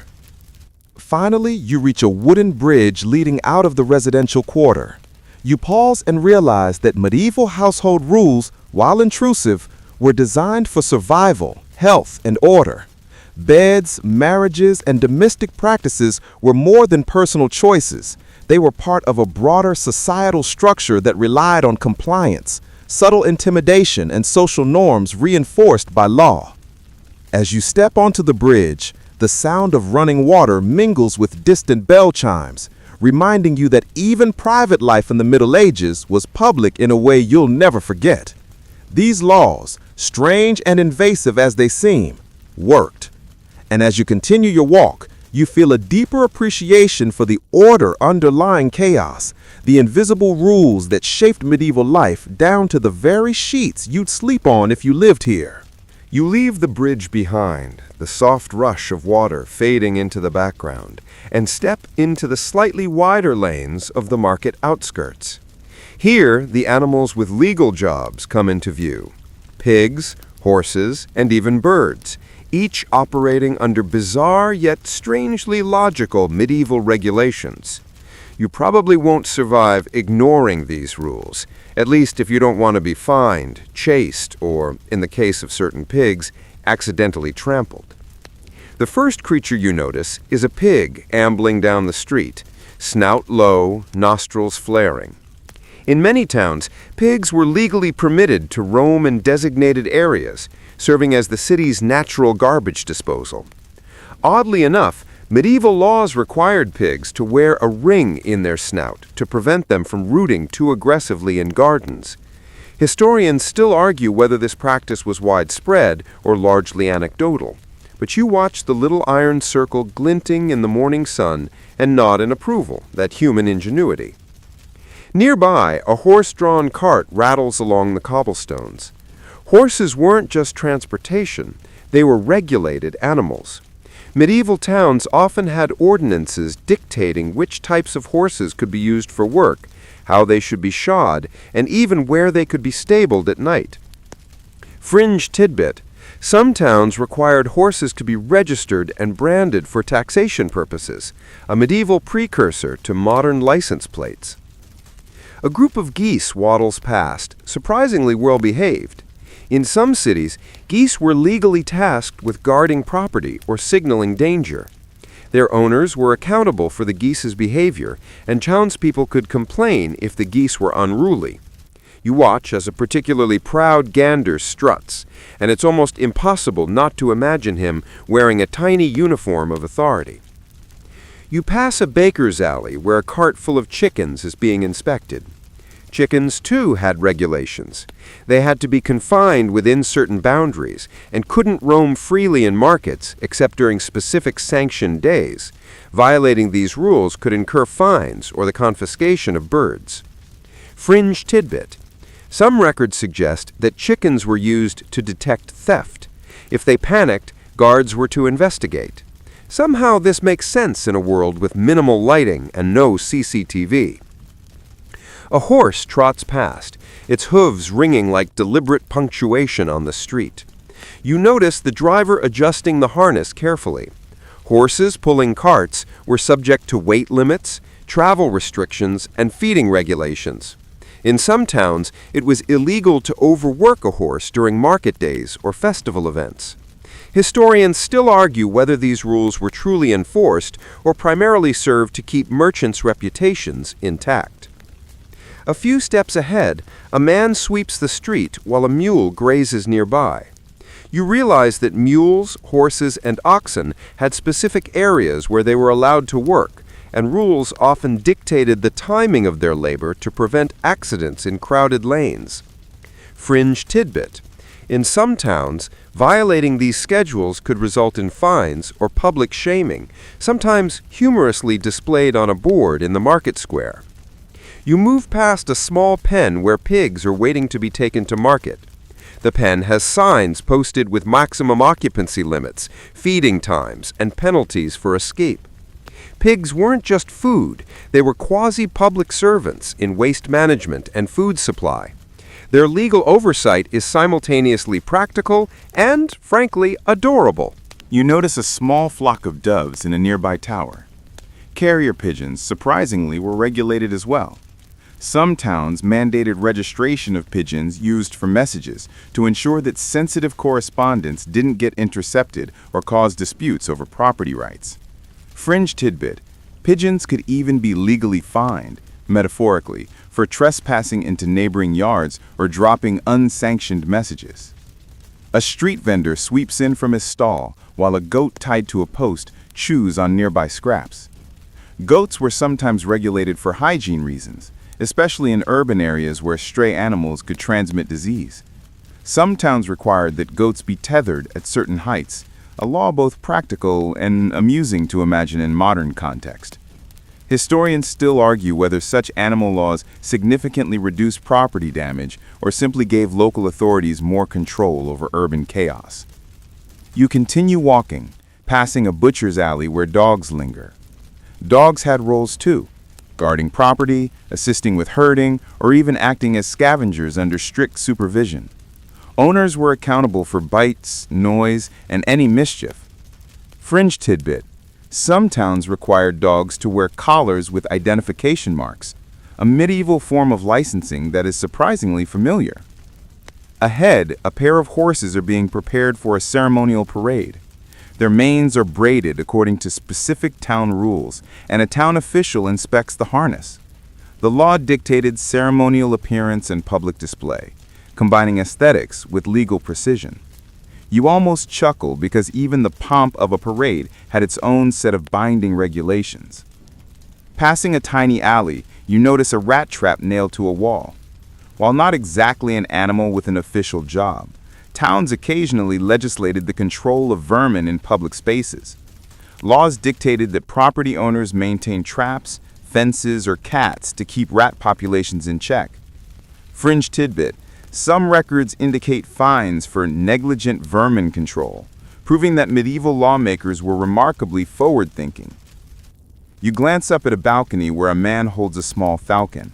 Finally, you reach a wooden bridge leading out of the residential quarter. You pause and realize that medieval household rules, while intrusive, were designed for survival, health, and order. Beds, marriages, and domestic practices were more than personal choices. They were part of a broader societal structure that relied on compliance, subtle intimidation, and social norms reinforced by law. As you step onto the bridge, the sound of running water mingles with distant bell chimes, reminding you that even private life in the Middle Ages was public in a way you'll never forget. These laws, strange and invasive as they seem, worked. And as you continue your walk, you feel a deeper appreciation for the order underlying chaos, the invisible rules that shaped medieval life down to the very sheets you'd sleep on if you lived here. You leave the bridge behind, the soft rush of water fading into the background, and step into the slightly wider lanes of the market outskirts. Here, the animals with legal jobs come into view: pigs, horses, and even birds, each operating under bizarre yet strangely logical medieval regulations. You probably won't survive ignoring these rules, at least if you don't want to be fined, chased, or, in the case of certain pigs, accidentally trampled. The first creature you notice is a pig ambling down the street, snout low, nostrils flaring. In many towns, pigs were legally permitted to roam in designated areas, serving as the city's natural garbage disposal. Oddly enough, medieval laws required pigs to wear a ring in their snout to prevent them from rooting too aggressively in gardens. Historians still argue whether this practice was widespread or largely anecdotal, but you watch the little iron circle glinting in the morning sun and nod in approval at human ingenuity. Nearby, a horse-drawn cart rattles along the cobblestones. Horses weren't just transportation, they were regulated animals. Medieval towns often had ordinances dictating which types of horses could be used for work, how they should be shod, and even where they could be stabled at night. Fringe tidbit: some towns required horses to be registered and branded for taxation purposes, a medieval precursor to modern license plates. A group of geese waddles past, surprisingly well-behaved. In some cities, geese were legally tasked with guarding property or signaling danger. Their owners were accountable for the geese's behavior, and townspeople could complain if the geese were unruly. You watch as a particularly proud gander struts, and it's almost impossible not to imagine him wearing a tiny uniform of authority. You pass a baker's alley where a cart full of chickens is being inspected. Chickens, too, had regulations. They had to be confined within certain boundaries and couldn't roam freely in markets except during specific sanctioned days. Violating these rules could incur fines or the confiscation of birds. Fringe tidbit: some records suggest that chickens were used to detect theft. If they panicked, guards were to investigate. Somehow this makes sense in a world with minimal lighting and no CCTV. A horse trots past, its hooves ringing like deliberate punctuation on the street. You notice the driver adjusting the harness carefully. Horses pulling carts were subject to weight limits, travel restrictions, and feeding regulations. In some towns, it was illegal to overwork a horse during market days or festival events. Historians still argue whether these rules were truly enforced or primarily served to keep merchants' reputations intact. A few steps ahead, a man sweeps the street while a mule grazes nearby. You realize that mules, horses, and oxen had specific areas where they were allowed to work, and rules often dictated the timing of their labor to prevent accidents in crowded lanes. Fringe tidbit. In some towns, violating these schedules could result in fines or public shaming, sometimes humorously displayed on a board in the market square. You move past a small pen where pigs are waiting to be taken to market. The pen has signs posted with maximum occupancy limits, feeding times, and penalties for escape. Pigs weren't just food, they were quasi-public servants in waste management and food supply. Their legal oversight is simultaneously practical and, frankly, adorable. You notice a small flock of doves in a nearby tower. Carrier pigeons, surprisingly, were regulated as well. Some towns mandated registration of pigeons used for messages to ensure that sensitive correspondence didn't get intercepted or cause disputes over property rights. Fringe tidbit: pigeons could even be legally fined, metaphorically, for trespassing into neighboring yards or dropping unsanctioned messages. A street vendor sweeps in from his stall while a goat tied to a post chews on nearby scraps. Goats were sometimes regulated for hygiene reasons, especially in urban areas where stray animals could transmit disease. Some towns required that goats be tethered at certain heights, a law both practical and amusing to imagine in modern context. Historians still argue whether such animal laws significantly reduced property damage or simply gave local authorities more control over urban chaos. You continue walking, passing a butcher's alley where dogs linger. Dogs had roles too, guarding property, assisting with herding, or even acting as scavengers under strict supervision. Owners were accountable for bites, noise, and any mischief. Fringe tidbit: some towns required dogs to wear collars with identification marks, a medieval form of licensing that is surprisingly familiar. Ahead, a pair of horses are being prepared for a ceremonial parade. Their manes are braided according to specific town rules, and a town official inspects the harness. The law dictated ceremonial appearance and public display, combining aesthetics with legal precision. You almost chuckle because even the pomp of a parade had its own set of binding regulations. Passing a tiny alley, you notice a rat trap nailed to a wall. While not exactly an animal with an official job, towns occasionally legislated the control of vermin in public spaces. Laws dictated that property owners maintain traps, fences, or cats to keep rat populations in check. Fringe tidbit: some records indicate fines for negligent vermin control, proving that medieval lawmakers were remarkably forward-thinking. You glance up at a balcony where a man holds a small falcon.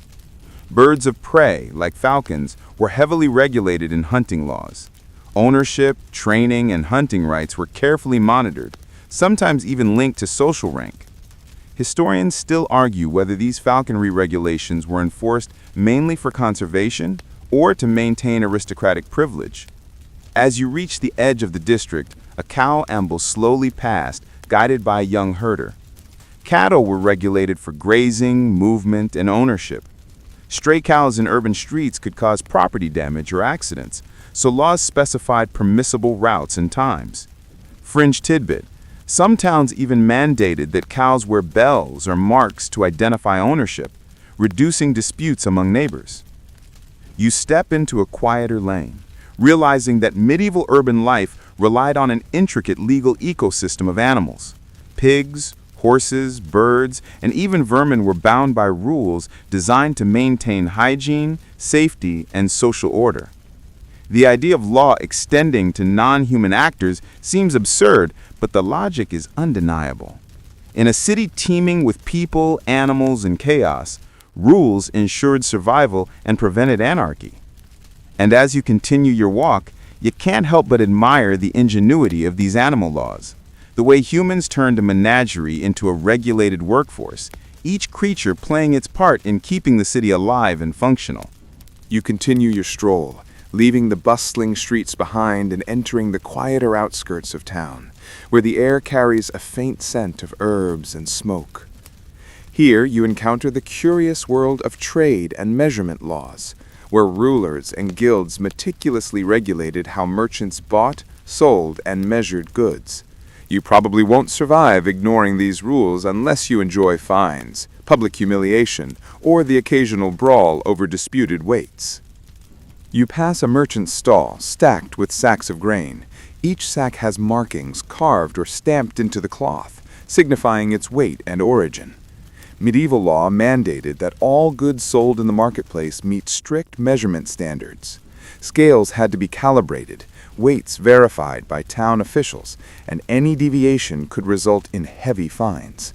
Birds of prey, like falcons, were heavily regulated in hunting laws. Ownership, training, and hunting rights were carefully monitored, sometimes even linked to social rank. Historians still argue whether these falconry regulations were enforced mainly for conservation or to maintain aristocratic privilege. As you reach the edge of the district, a cow ambles slowly past, guided by a young herder. Cattle were regulated for grazing, movement, and ownership. Stray cows in urban streets could cause property damage or accidents, so laws specified permissible routes and times. Fringe tidbit: some towns even mandated that cows wear bells or marks to identify ownership, reducing disputes among neighbors. You step into a quieter lane, realizing that medieval urban life relied on an intricate legal ecosystem of animals. Pigs, horses, birds, and even vermin were bound by rules designed to maintain hygiene, safety, and social order. The idea of law extending to non-human actors seems absurd, but the logic is undeniable. In a city teeming with people, animals, and chaos, rules ensured survival and prevented anarchy. And as you continue your walk, you can't help but admire the ingenuity of these animal laws. The way humans turned a menagerie into a regulated workforce, each creature playing its part in keeping the city alive and functional. You continue your stroll, leaving the bustling streets behind and entering the quieter outskirts of town, where the air carries a faint scent of herbs and smoke. Here you encounter the curious world of trade and measurement laws, where rulers and guilds meticulously regulated how merchants bought, sold, and measured goods. You probably won't survive ignoring these rules unless you enjoy fines, public humiliation, or the occasional brawl over disputed weights. You pass a merchant's stall stacked with sacks of grain. Each sack has markings carved or stamped into the cloth, signifying its weight and origin. Medieval law mandated that all goods sold in the marketplace meet strict measurement standards. Scales had to be calibrated, weights verified by town officials, and any deviation could result in heavy fines.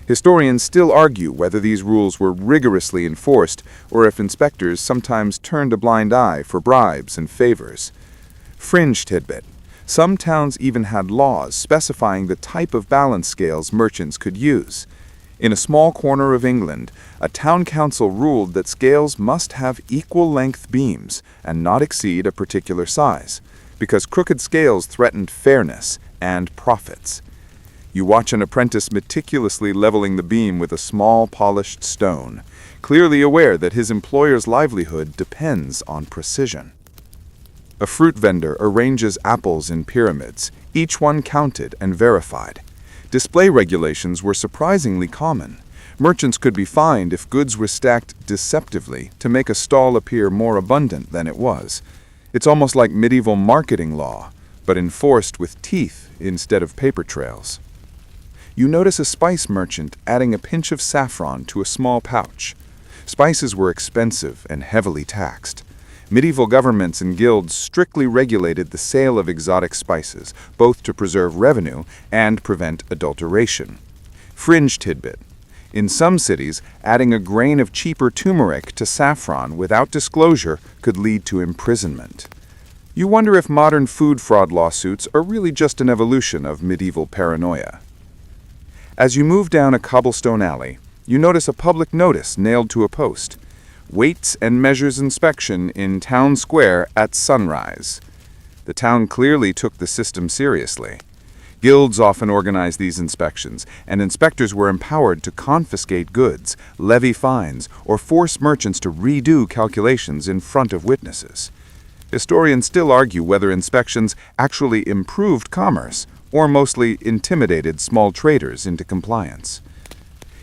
Historians still argue whether these rules were rigorously enforced or if inspectors sometimes turned a blind eye for bribes and favors. Fringe tidbit. Some towns even had laws specifying the type of balance scales merchants could use. In a small corner of England, a town council ruled that scales must have equal-length beams and not exceed a particular size, because crooked scales threatened fairness and profits. You watch an apprentice meticulously leveling the beam with a small polished stone, clearly aware that his employer's livelihood depends on precision. A fruit vendor arranges apples in pyramids, each one counted and verified. Display regulations were surprisingly common. Merchants could be fined if goods were stacked deceptively to make a stall appear more abundant than it was. It's almost like medieval marketing law, but enforced with teeth instead of paper trails. You notice a spice merchant adding a pinch of saffron to a small pouch. Spices were expensive and heavily taxed. Medieval governments and guilds strictly regulated the sale of exotic spices, both to preserve revenue and prevent adulteration. Fringe tidbit. In some cities, adding a grain of cheaper turmeric to saffron without disclosure could lead to imprisonment. You wonder if modern food fraud lawsuits are really just an evolution of medieval paranoia. As you move down a cobblestone alley, you notice a public notice nailed to a post. Weights and measures inspection in town square at sunrise. The town clearly took the system seriously. Guilds often organized these inspections, and inspectors were empowered to confiscate goods, levy fines, or force merchants to redo calculations in front of witnesses. Historians still argue whether inspections actually improved commerce or mostly intimidated small traders into compliance.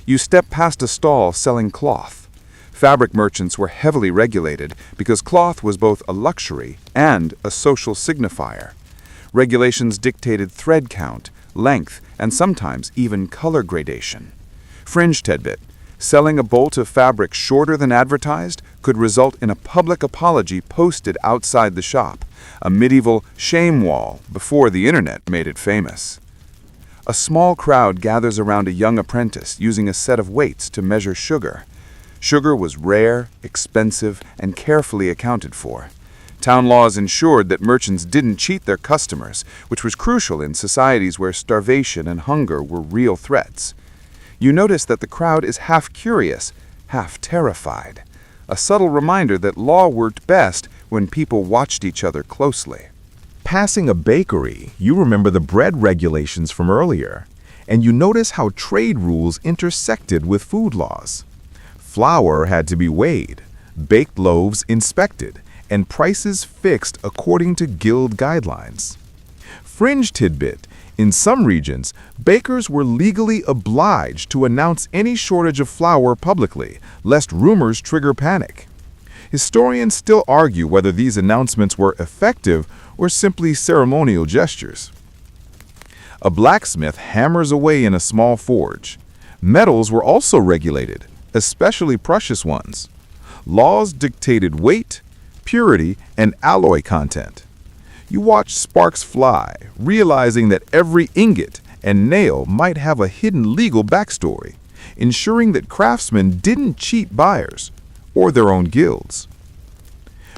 You step past a stall selling cloth. Fabric merchants were heavily regulated because cloth was both a luxury and a social signifier. Regulations dictated thread count, length, and sometimes even color gradation. Fringe tidbit. Selling a bolt of fabric shorter than advertised could result in a public apology posted outside the shop, a medieval shame wall before the internet made it famous. A small crowd gathers around a young apprentice using a set of weights to measure sugar. Sugar was rare, expensive, and carefully accounted for. Town laws ensured that merchants didn't cheat their customers, which was crucial in societies where starvation and hunger were real threats. You notice that the crowd is half curious, half terrified, a subtle reminder that law worked best when people watched each other closely. Passing a bakery, you remember the bread regulations from earlier, and you notice how trade rules intersected with food laws. Flour had to be weighed, baked loaves inspected, and prices fixed according to guild guidelines. Fringe tidbit. In some regions, bakers were legally obliged to announce any shortage of flour publicly, lest rumors trigger panic. Historians still argue whether these announcements were effective or simply ceremonial gestures. A blacksmith hammers away in a small forge. Metals were also regulated, especially precious ones. Laws dictated weight, purity, and alloy content. You watch sparks fly, realizing that every ingot and nail might have a hidden legal backstory, ensuring that craftsmen didn't cheat buyers or their own guilds.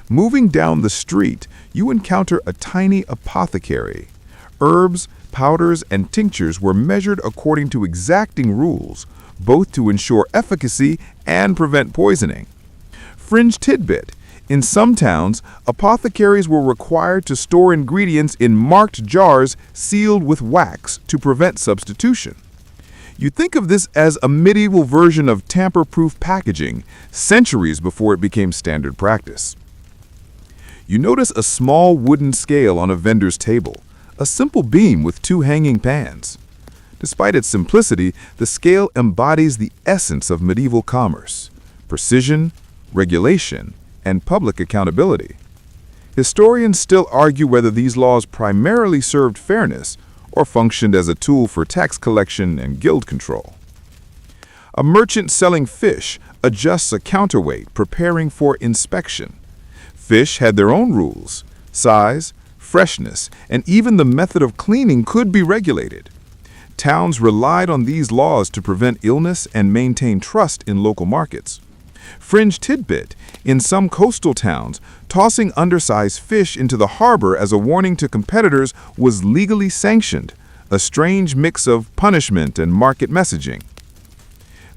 Moving down the street, you encounter a tiny apothecary. Herbs, powders, and tinctures were measured according to exacting rules, both to ensure efficacy and prevent poisoning. Fringe tidbit: in some towns, apothecaries were required to store ingredients in marked jars sealed with wax to prevent substitution. You think of this as a medieval version of tamper-proof packaging, centuries before it became standard practice. You notice a small wooden scale on a vendor's table, a simple beam with two hanging pans. Despite its simplicity, the scale embodies the essence of medieval commerce: precision, regulation, and public accountability. Historians still argue whether these laws primarily served fairness or functioned as a tool for tax collection and guild control. A merchant selling fish adjusts a counterweight, preparing for inspection. Fish had their own rules. Size, freshness, and even the method of cleaning could be regulated. Towns relied on these laws to prevent illness and maintain trust in local markets. Fringe tidbit: in some coastal towns, tossing undersized fish into the harbor as a warning to competitors was legally sanctioned, a strange mix of punishment and market messaging.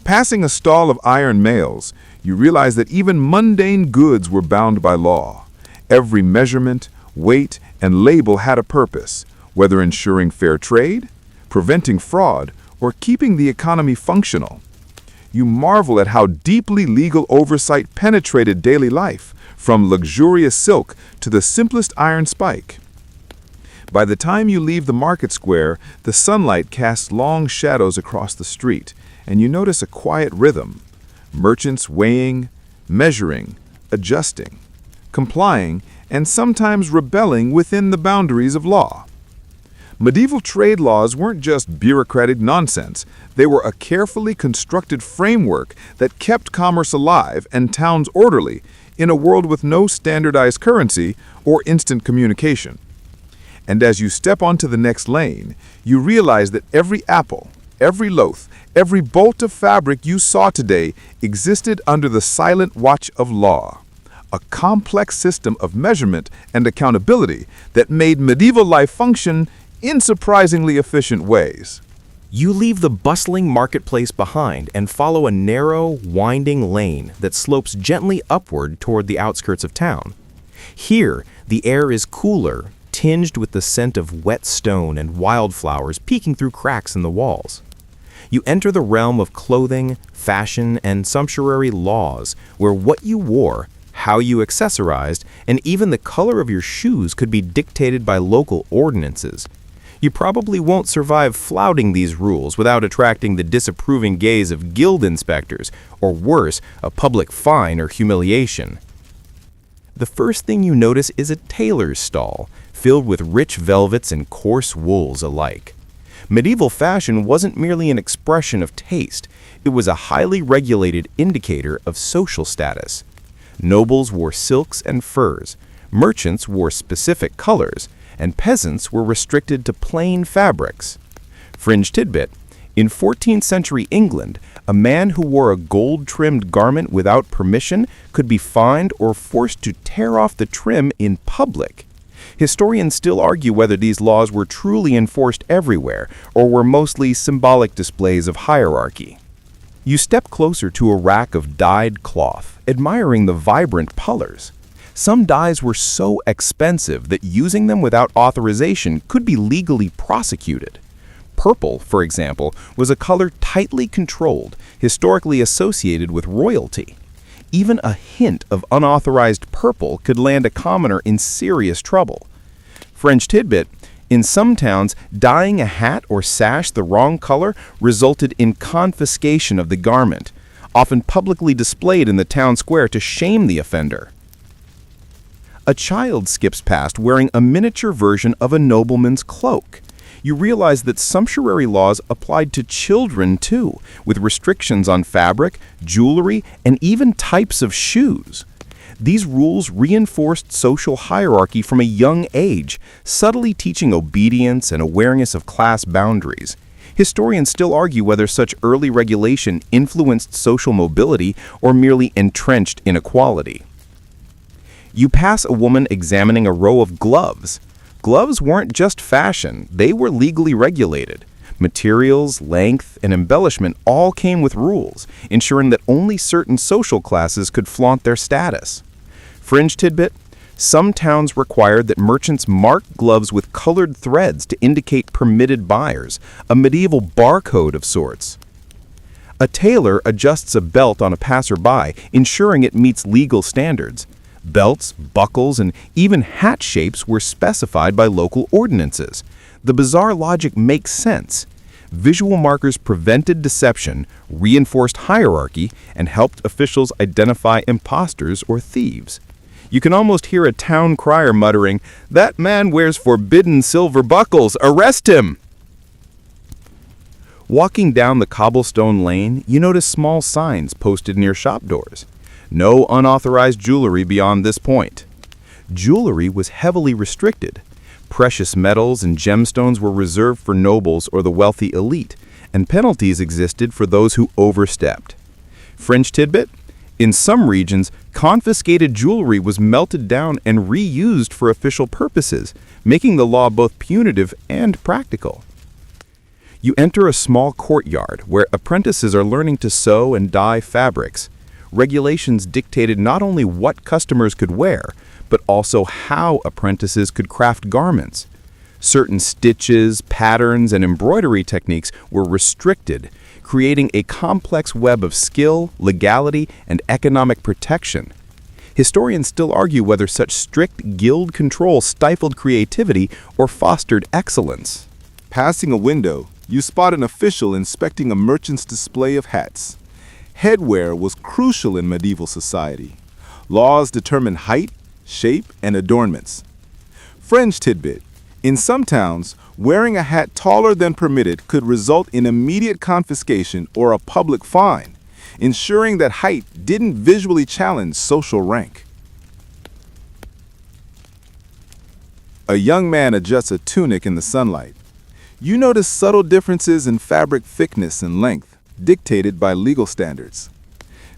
Passing a stall of iron mails, you realize that even mundane goods were bound by law. Every measurement, weight, and label had a purpose, whether ensuring fair trade, preventing fraud, or keeping the economy functional. You marvel at how deeply legal oversight penetrated daily life, from luxurious silk to the simplest iron spike. By the time you leave the market square, the sunlight casts long shadows across the street, and you notice a quiet rhythm: merchants weighing, measuring, adjusting, complying, and sometimes rebelling within the boundaries of law. Medieval trade laws weren't just bureaucratic nonsense. They were a carefully constructed framework that kept commerce alive and towns orderly in a world with no standardized currency or instant communication. And as you step onto the next lane, you realize that every apple, every loaf, every bolt of fabric you saw today existed under the silent watch of law, a complex system of measurement and accountability that made medieval life function in surprisingly efficient ways. You leave the bustling marketplace behind and follow a narrow, winding lane that slopes gently upward toward the outskirts of town. Here, the air is cooler, tinged with the scent of wet stone and wildflowers peeking through cracks in the walls. You enter the realm of clothing, fashion, and sumptuary laws, where what you wore, how you accessorized, and even the color of your shoes could be dictated by local ordinances. You probably won't survive flouting these rules without attracting the disapproving gaze of guild inspectors, or worse, a public fine or humiliation. The first thing you notice is a tailor's stall, filled with rich velvets and coarse wools alike. Medieval fashion wasn't merely an expression of taste, it was a highly regulated indicator of social status. Nobles wore silks and furs, merchants wore specific colors, and peasants were restricted to plain fabrics. Fringe tidbit: in 14th century England, a man who wore a gold-trimmed garment without permission could be fined or forced to tear off the trim in public. Historians still argue whether these laws were truly enforced everywhere or were mostly symbolic displays of hierarchy. You step closer to a rack of dyed cloth, admiring the vibrant colors. Some dyes were so expensive that using them without authorization could be legally prosecuted. Purple, for example, was a color tightly controlled, historically associated with royalty. Even a hint of unauthorized purple could land a commoner in serious trouble. Fringe tidbit: in some towns, dyeing a hat or sash the wrong color resulted in confiscation of the garment, often publicly displayed in the town square to shame the offender. A child skips past wearing a miniature version of a nobleman's cloak. You realize that sumptuary laws applied to children too, with restrictions on fabric, jewelry, and even types of shoes. These rules reinforced social hierarchy from a young age, subtly teaching obedience and awareness of class boundaries. Historians still argue whether such early regulation influenced social mobility or merely entrenched inequality. You pass a woman examining a row of gloves. Gloves weren't just fashion, they were legally regulated. Materials, length, and embellishment all came with rules, ensuring that only certain social classes could flaunt their status. Fringe tidbit: some towns required that merchants mark gloves with colored threads to indicate permitted buyers, a medieval barcode of sorts. A tailor adjusts a belt on a passerby, ensuring it meets legal standards. Belts, buckles, and even hat shapes were specified by local ordinances. The bizarre logic makes sense. Visual markers prevented deception, reinforced hierarchy, and helped officials identify imposters or thieves. You can almost hear a town crier muttering, "That man wears forbidden silver buckles! Arrest him!" Walking down the cobblestone lane, you notice small signs posted near shop doors. No unauthorized jewelry beyond this point. Jewelry was heavily restricted. Precious metals and gemstones were reserved for nobles or the wealthy elite, and penalties existed for those who overstepped. Fringe tidbit: in some regions, confiscated jewelry was melted down and reused for official purposes, making the law both punitive and practical. You enter a small courtyard where apprentices are learning to sew and dye fabrics. Regulations dictated not only what customers could wear, but also how apprentices could craft garments. Certain stitches, patterns, and embroidery techniques were restricted, creating a complex web of skill, legality, and economic protection. Historians still argue whether such strict guild control stifled creativity or fostered excellence. Passing a window, you spot an official inspecting a merchant's display of hats. Headwear was crucial in medieval society. Laws determined height, shape, and adornments. Fringe tidbit: in some towns, wearing a hat taller than permitted could result in immediate confiscation or a public fine, ensuring that height didn't visually challenge social rank. A young man adjusts a tunic in the sunlight. You notice subtle differences in fabric thickness and length, dictated by legal standards.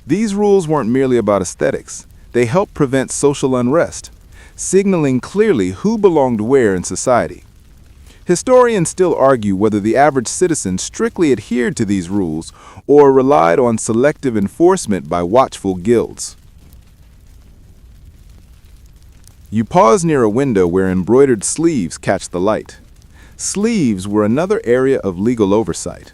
These rules weren't merely about aesthetics. They helped prevent social unrest, signaling clearly who belonged where in society. Historians still argue whether the average citizen strictly adhered to these rules or relied on selective enforcement by watchful guilds. You pause near a window where embroidered sleeves catch the light. Sleeves were another area of legal oversight.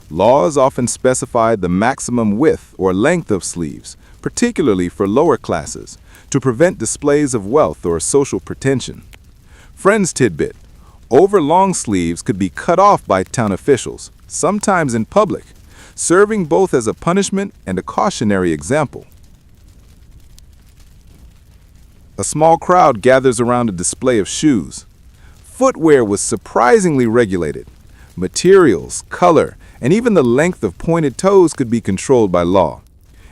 Laws often specified the maximum width or length of sleeves, particularly for lower classes, to prevent displays of wealth or social pretension. Fringe tidbit: overlong sleeves could be cut off by town officials, sometimes in public, serving both as a punishment and a cautionary example. A small crowd gathers around a display of shoes. Footwear was surprisingly regulated. Materials, color, and even the length of pointed toes could be controlled by law.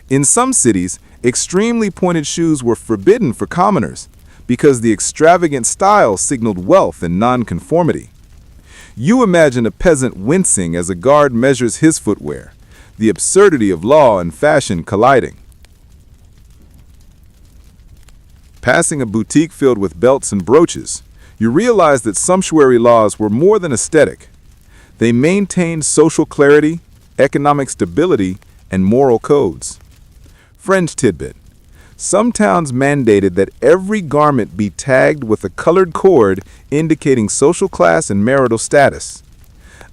In some cities, extremely pointed shoes were forbidden for commoners because the extravagant style signaled wealth and nonconformity. You imagine a peasant wincing as a guard measures his footwear, the absurdity of law and fashion colliding. Passing a boutique filled with belts and brooches, you realize that sumptuary laws were more than aesthetic. They maintained social clarity, economic stability, and moral codes. Fringe tidbit: some towns mandated that every garment be tagged with a colored cord indicating social class and marital status.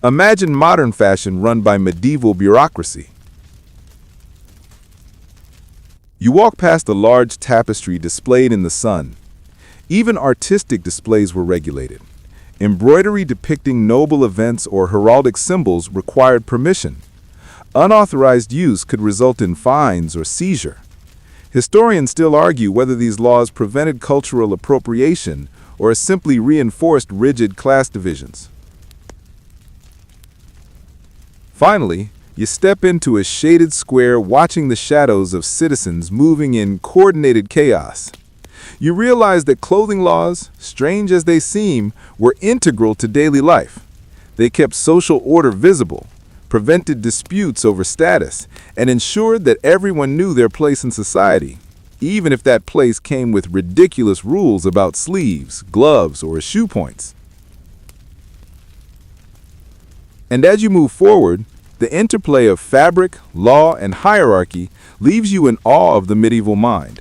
Imagine modern fashion run by medieval bureaucracy. You walk past a large tapestry displayed in the sun. Even artistic displays were regulated. Embroidery depicting noble events or heraldic symbols required permission. Unauthorized use could result in fines or seizure. Historians still argue whether these laws prevented cultural appropriation or simply reinforced rigid class divisions. Finally, You step into a shaded square watching the shadows of citizens moving in coordinated chaos. You realize that clothing laws, strange as they seem, were integral to daily life. They kept social order visible, prevented disputes over status, and ensured that everyone knew their place in society, even if that place came with ridiculous rules about sleeves, gloves, or shoe points. And as you move forward, the interplay of fabric, law, and hierarchy leaves you in awe of the medieval mind,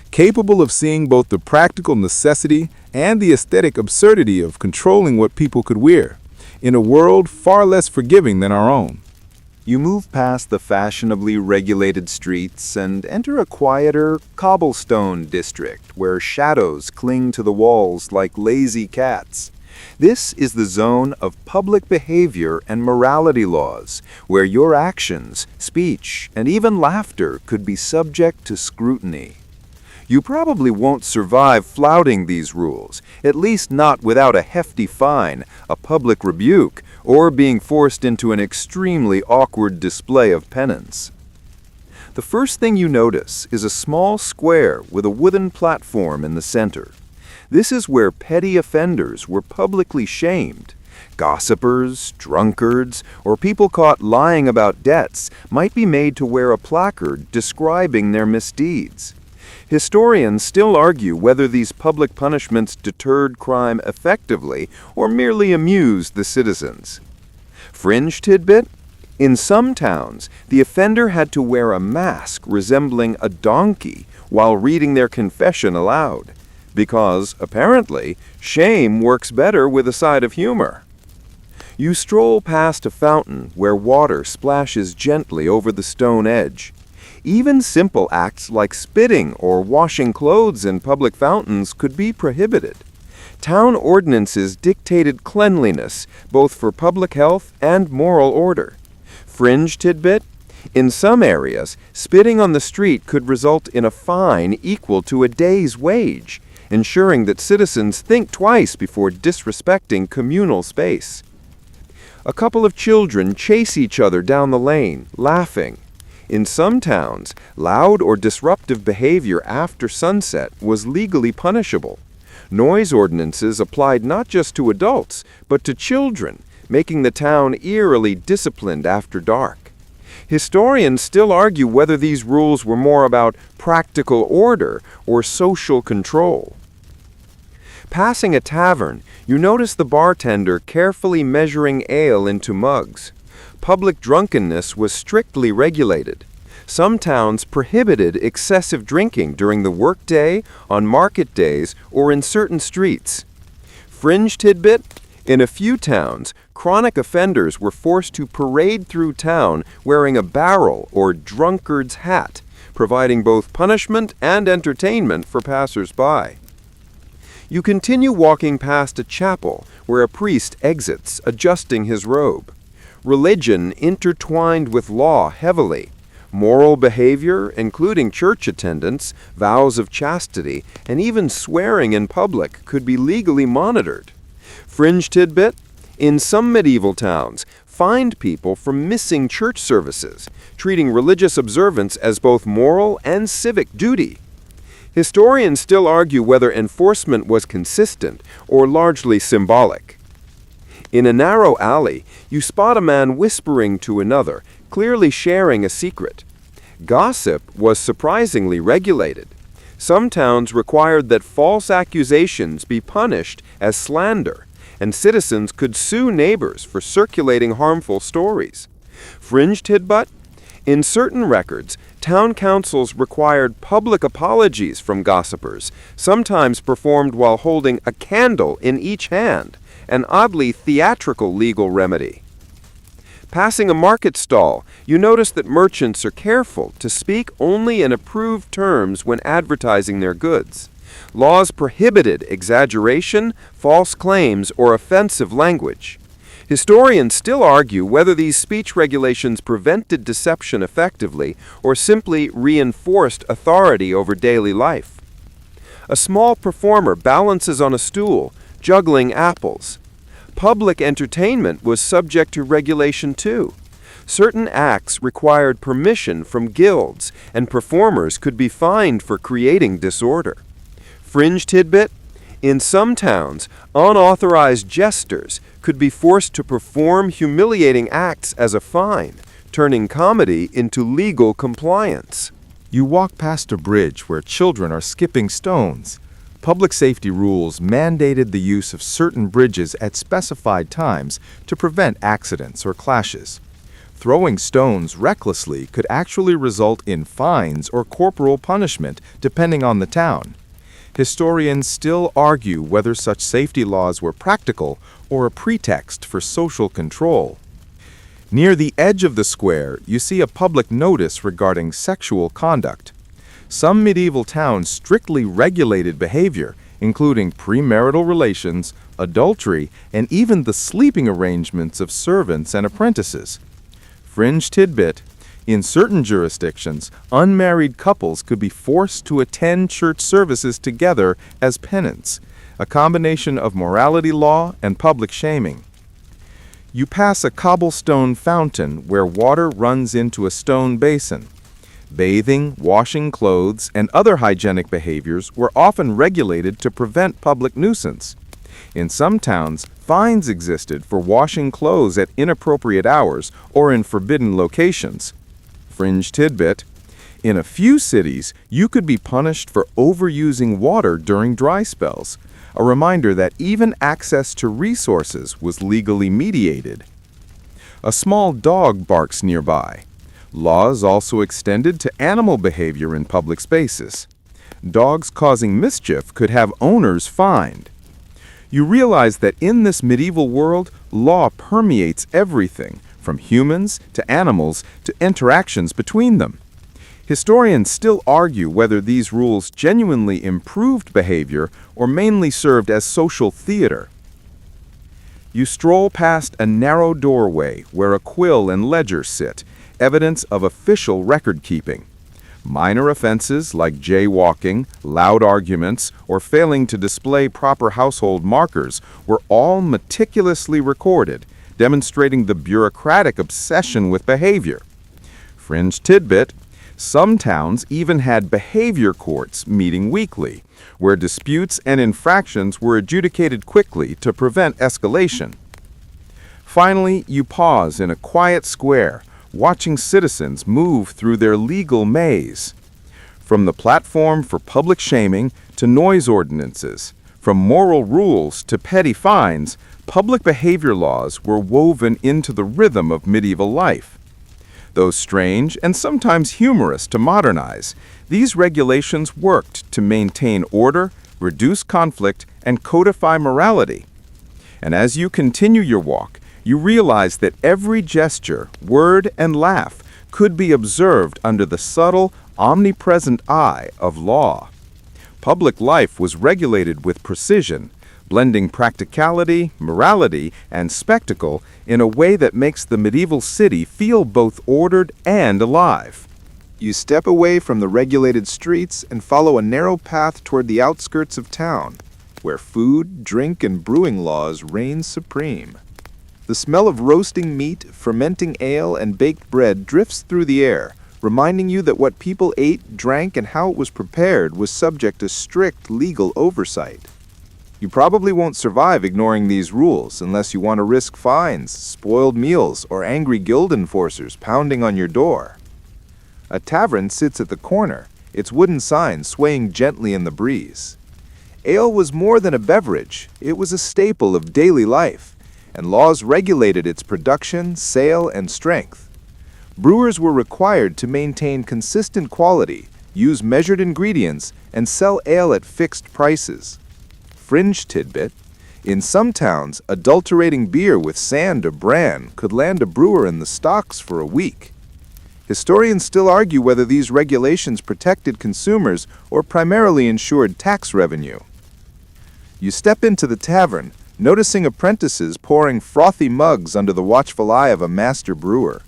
capable of seeing both the practical necessity and the aesthetic absurdity of controlling what people could wear, in a world far less forgiving than our own. You move past the fashionably regulated streets and enter a quieter, cobblestone district where shadows cling to the walls like lazy cats. This is the zone of public behavior and morality laws, where your actions, speech, and even laughter could be subject to scrutiny. You probably won't survive flouting these rules, at least not without a hefty fine, a public rebuke, or being forced into an extremely awkward display of penance. The first thing you notice is a small square with a wooden platform in the center. This is where petty offenders were publicly shamed. Gossipers, drunkards, or people caught lying about debts might be made to wear a placard describing their misdeeds. Historians still argue whether these public punishments deterred crime effectively or merely amused the citizens. Fringe tidbit? In some towns, the offender had to wear a mask resembling a donkey while reading their confession aloud, because, apparently, shame works better with a side of humor. You stroll past a fountain where water splashes gently over the stone edge. Even simple acts like spitting or washing clothes in public fountains could be prohibited. Town ordinances dictated cleanliness, both for public health and moral order. Fringe tidbit? In some areas, spitting on the street could result in a fine equal to a day's wage, ensuring that citizens think twice before disrespecting communal space. A couple of children chase each other down the lane, laughing. In some towns, loud or disruptive behavior after sunset was legally punishable. Noise ordinances applied not just to adults, but to children, making the town eerily disciplined after dark. Historians still argue whether these rules were more about practical order or social control. Passing a tavern, you notice the bartender carefully measuring ale into mugs. Public drunkenness was strictly regulated. Some towns prohibited excessive drinking during the workday, on market days, or in certain streets. Fringe tidbit? In a few towns, chronic offenders were forced to parade through town wearing a barrel or drunkard's hat, providing both punishment and entertainment for passers-by. You continue walking past a chapel where a priest exits, adjusting his robe. Religion intertwined with law heavily. Moral behavior, including church attendance, vows of chastity, and even swearing in public, could be legally monitored. Fringe tidbit? In some medieval towns, fined people for missing church services, treating religious observance as both moral and civic duty. Historians still argue whether enforcement was consistent or largely symbolic. In a narrow alley, you spot a man whispering to another, clearly sharing a secret. Gossip was surprisingly regulated. Some towns required that false accusations be punished as slander, and citizens could sue neighbors for circulating harmful stories. Fringe tidbit? In certain records, town councils required public apologies from gossipers, sometimes performed while holding a candle in each hand, an oddly theatrical legal remedy. Passing a market stall, you notice that merchants are careful to speak only in approved terms when advertising their goods. Laws prohibited exaggeration, false claims, or offensive language. Historians still argue whether these speech regulations prevented deception effectively or simply reinforced authority over daily life. A small performer balances on a stool, juggling apples. Public entertainment was subject to regulation too. Certain acts required permission from guilds, and performers could be fined for creating disorder. Fringe tidbit: in some towns, unauthorized jesters could be forced to perform humiliating acts as a fine, turning comedy into legal compliance. You walk past a bridge where children are skipping stones. Public safety rules mandated the use of certain bridges at specified times to prevent accidents or clashes. Throwing stones recklessly could actually result in fines or corporal punishment, depending on the town. Historians still argue whether such safety laws were practical or a pretext for social control. Near the edge of the square, you see a public notice regarding sexual conduct. Some medieval towns strictly regulated behavior, including premarital relations, adultery, and even the sleeping arrangements of servants and apprentices. Fringe tidbit: in certain jurisdictions, unmarried couples could be forced to attend church services together as penance, a combination of morality law and public shaming. You pass a cobblestone fountain where water runs into a stone basin. Bathing, washing clothes, and other hygienic behaviors were often regulated to prevent public nuisance. In some towns, fines existed for washing clothes at inappropriate hours or in forbidden locations. Fringe tidbit: in a few cities, you could be punished for overusing water during dry spells, a reminder that even access to resources was legally mediated. A small dog barks nearby. Laws also extended to animal behavior in public spaces. Dogs causing mischief could have owners fined. You realize that in this medieval world, law permeates everything, from humans to animals to interactions between them. Historians still argue whether these rules genuinely improved behavior or mainly served as social theater. You stroll past a narrow doorway where a quill and ledger sit, evidence of official record-keeping. Minor offenses like jaywalking, loud arguments, or failing to display proper household markers were all meticulously recorded, demonstrating the bureaucratic obsession with behavior. Fringe tidbit: some towns even had behavior courts meeting weekly, where disputes and infractions were adjudicated quickly to prevent escalation. Finally, you pause in a quiet square, watching citizens move through their legal maze. From the platform for public shaming to noise ordinances, from moral rules to petty fines, public behavior laws were woven into the rhythm of medieval life. Though strange and sometimes humorous to modernize, these regulations worked to maintain order, reduce conflict, and codify morality. And as you continue your walk, you realize that every gesture, word, and laugh could be observed under the subtle, omnipresent eye of law. Public life was regulated with precision, blending practicality, morality, and spectacle in a way that makes the medieval city feel both ordered and alive. You step away from the regulated streets and follow a narrow path toward the outskirts of town, where food, drink, and brewing laws reign supreme. The smell of roasting meat, fermenting ale, and baked bread drifts through the air, reminding you that what people ate, drank, and how it was prepared was subject to strict legal oversight. You probably won't survive ignoring these rules unless you want to risk fines, spoiled meals, or angry guild enforcers pounding on your door. A tavern sits at the corner, its wooden sign swaying gently in the breeze. Ale was more than a beverage, it was a staple of daily life, and laws regulated its production, sale, and strength. Brewers were required to maintain consistent quality, use measured ingredients, and sell ale at fixed prices. Fringe tidbit: in some towns, adulterating beer with sand or bran could land a brewer in the stocks for a week. Historians still argue whether these regulations protected consumers or primarily ensured tax revenue. You step into the tavern, noticing apprentices pouring frothy mugs under the watchful eye of a master brewer.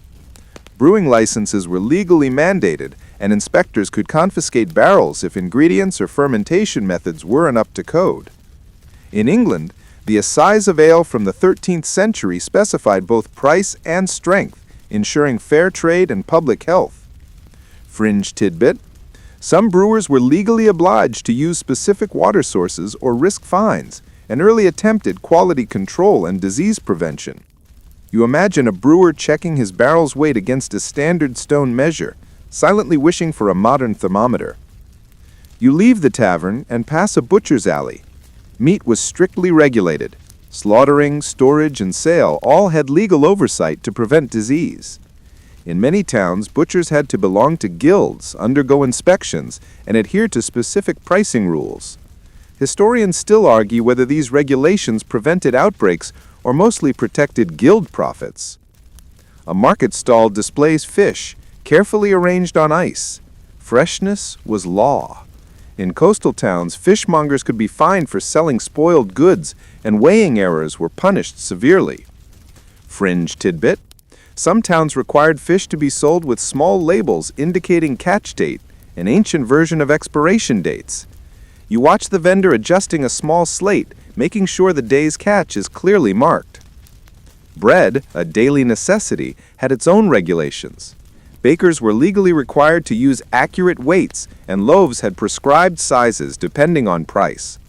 Brewing licenses were legally mandated, and inspectors could confiscate barrels if ingredients or fermentation methods weren't up to code. In England, the assize of ale from the 13th century specified both price and strength, ensuring fair trade and public health. Fringe tidbit: some brewers were legally obliged to use specific water sources or risk fines, an early attempt at quality control and disease prevention. You imagine a brewer checking his barrel's weight against a standard stone measure, silently wishing for a modern thermometer. You leave the tavern and pass a butcher's alley. Meat was strictly regulated. Slaughtering, storage, and sale all had legal oversight to prevent disease. In many towns, butchers had to belong to guilds, undergo inspections, and adhere to specific pricing rules. Historians still argue whether these regulations prevented outbreaks or mostly protected guild profits. A market stall displays fish, carefully arranged on ice. Freshness was law. In coastal towns, fishmongers could be fined for selling spoiled goods, and weighing errors were punished severely. Fringe tidbit: some towns required fish to be sold with small labels indicating catch date, an ancient version of expiration dates. You watch the vendor adjusting a small slate, making sure the day's catch is clearly marked. Bread, a daily necessity, had its own regulations. Bakers were legally required to use accurate weights, and loaves had prescribed sizes depending on price.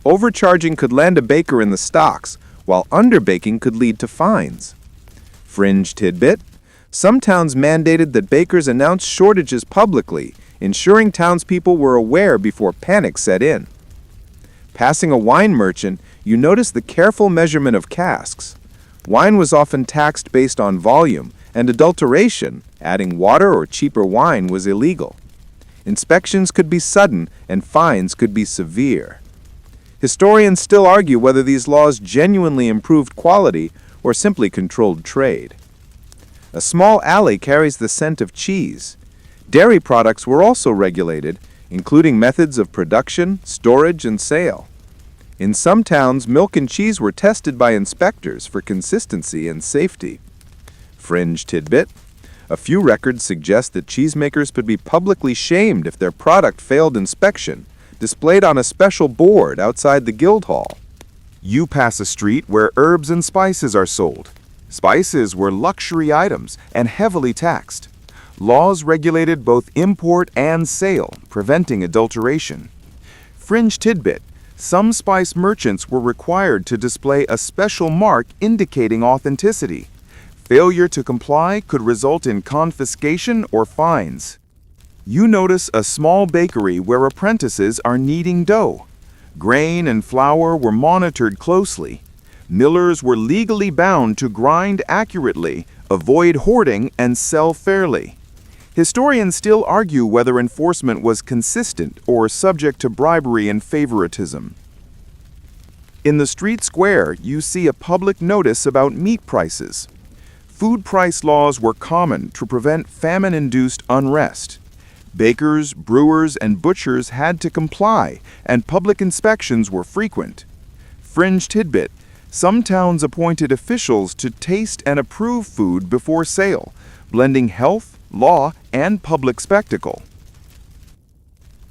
Overcharging could land a baker in the stocks, while underbaking could lead to fines. Fringe tidbit: some towns mandated that bakers announce shortages publicly, ensuring townspeople were aware before panic set in. Passing a wine merchant, you notice the careful measurement of casks. Wine was often taxed based on volume, and adulteration, adding water or cheaper wine, was illegal. Inspections could be sudden, and fines could be severe. Historians still argue whether these laws genuinely improved quality or simply controlled trade. A small alley carries the scent of cheese. Dairy products were also regulated, including methods of production, storage, and sale. In some towns, milk and cheese were tested by inspectors for consistency and safety. Fringe tidbit: a few records suggest that cheesemakers could be publicly shamed if their product failed inspection, displayed on a special board outside the guild hall. You pass a street where herbs and spices are sold. Spices were luxury items and heavily taxed. Laws regulated both import and sale, preventing adulteration. Fringe tidbit: some spice merchants were required to display a special mark indicating authenticity. Failure to comply could result in confiscation or fines. You notice a small bakery where apprentices are kneading dough. Grain and flour were monitored closely. Millers were legally bound to grind accurately, avoid hoarding, and sell fairly. Historians still argue whether enforcement was consistent or subject to bribery and favoritism. In the street square, you see a public notice about meat prices. Food price laws were common to prevent famine-induced unrest. Bakers, brewers, and butchers had to comply, and public inspections were frequent. Fringe tidbit: some towns appointed officials to taste and approve food before sale, blending health, law, and public spectacle.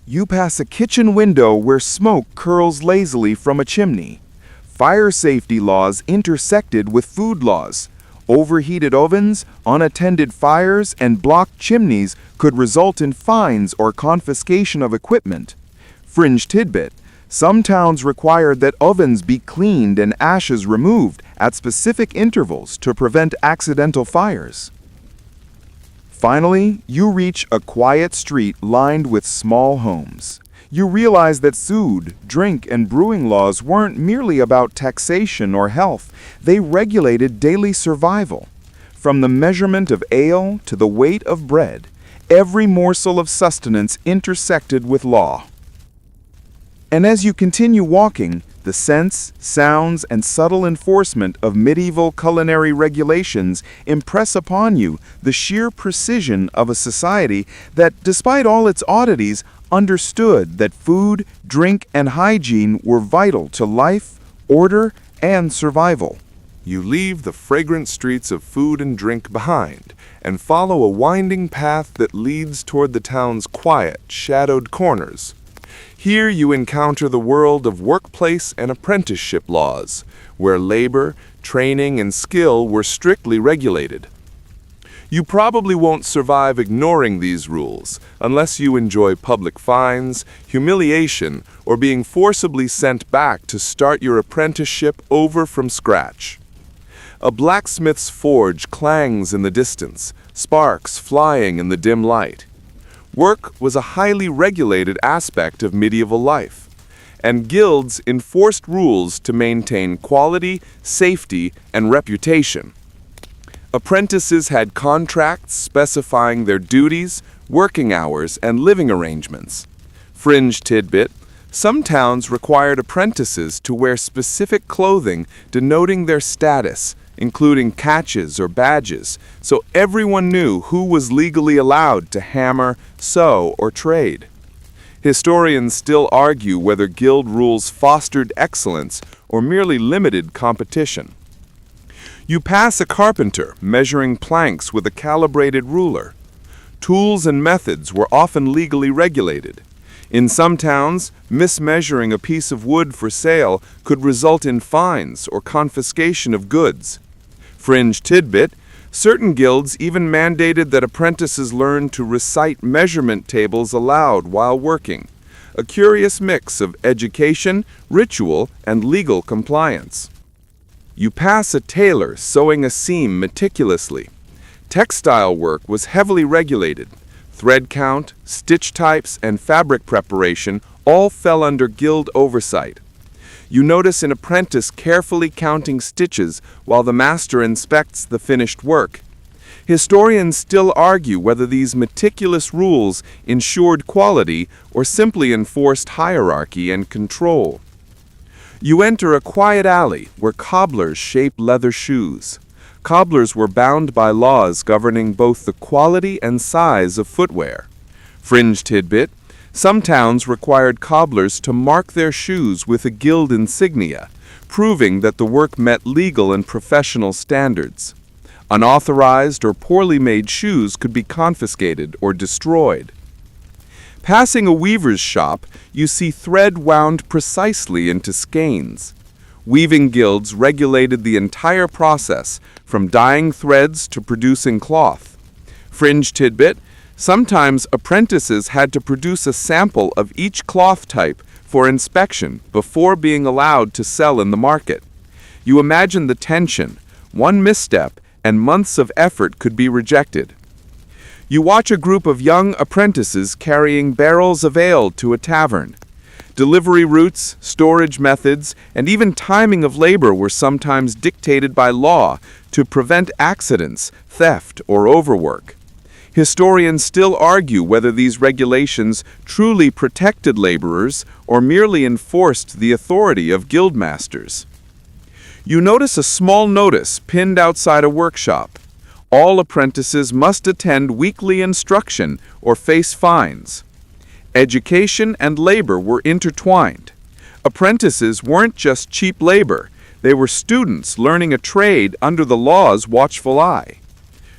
You pass a kitchen window where smoke curls lazily from a chimney. Fire safety laws intersected with food laws. Overheated ovens, unattended fires, and blocked chimneys could result in fines or confiscation of equipment. Fringe tidbit: some towns required that ovens be cleaned and ashes removed at specific intervals to prevent accidental fires. Finally, you reach a quiet street lined with small homes. You realize that food, drink, and brewing laws weren't merely about taxation or health. They regulated daily survival. From the measurement of ale to the weight of bread, every morsel of sustenance intersected with law. And as you continue walking, the scents, sounds, and subtle enforcement of medieval culinary regulations impress upon you the sheer precision of a society that, despite all its oddities, understood that food, drink, and hygiene were vital to life, order, and survival. You leave the fragrant streets of food and drink behind and follow a winding path that leads toward the town's quiet, shadowed corners. Here you encounter the world of workplace and apprenticeship laws, where labor, training, and skill were strictly regulated. You probably won't survive ignoring these rules unless you enjoy public fines, humiliation, or being forcibly sent back to start your apprenticeship over from scratch. A blacksmith's forge clangs in the distance, sparks flying in the dim light. Work was a highly regulated aspect of medieval life, and guilds enforced rules to maintain quality, safety, and reputation. Apprentices had contracts specifying their duties, working hours, and living arrangements. Fringe tidbit: some towns required apprentices to wear specific clothing denoting their status, including catches or badges, so everyone knew who was legally allowed to hammer, sew, or trade. Historians still argue whether guild rules fostered excellence or merely limited competition. You pass a carpenter measuring planks with a calibrated ruler. Tools and methods were often legally regulated. In some towns, mismeasuring a piece of wood for sale could result in fines or confiscation of goods. Fringe tidbit: certain guilds even mandated that apprentices learn to recite measurement tables aloud while working, a curious mix of education, ritual, and legal compliance. You pass a tailor sewing a seam meticulously. Textile work was heavily regulated. Thread count, stitch types, and fabric preparation all fell under guild oversight. You notice an apprentice carefully counting stitches while the master inspects the finished work. Historians still argue whether these meticulous rules ensured quality or simply enforced hierarchy and control. You enter a quiet alley where cobblers shape leather shoes. Cobblers were bound by laws governing both the quality and size of footwear. Fringe tidbit: some towns required cobblers to mark their shoes with a guild insignia, proving that the work met legal and professional standards. Unauthorized or poorly made shoes could be confiscated or destroyed. Passing a weaver's shop, you see thread wound precisely into skeins. Weaving guilds regulated the entire process, from dyeing threads to producing cloth. Fringe tidbit: sometimes apprentices had to produce a sample of each cloth type for inspection before being allowed to sell in the market. You imagine the tension. One misstep, and months of effort could be rejected. You watch a group of young apprentices carrying barrels of ale to a tavern. Delivery routes, storage methods, and even timing of labor were sometimes dictated by law to prevent accidents, theft, or overwork. Historians still argue whether these regulations truly protected laborers or merely enforced the authority of guildmasters. You notice a small notice pinned outside a workshop. All apprentices must attend weekly instruction or face fines. Education and labor were intertwined. Apprentices weren't just cheap labor, they were students learning a trade under the law's watchful eye.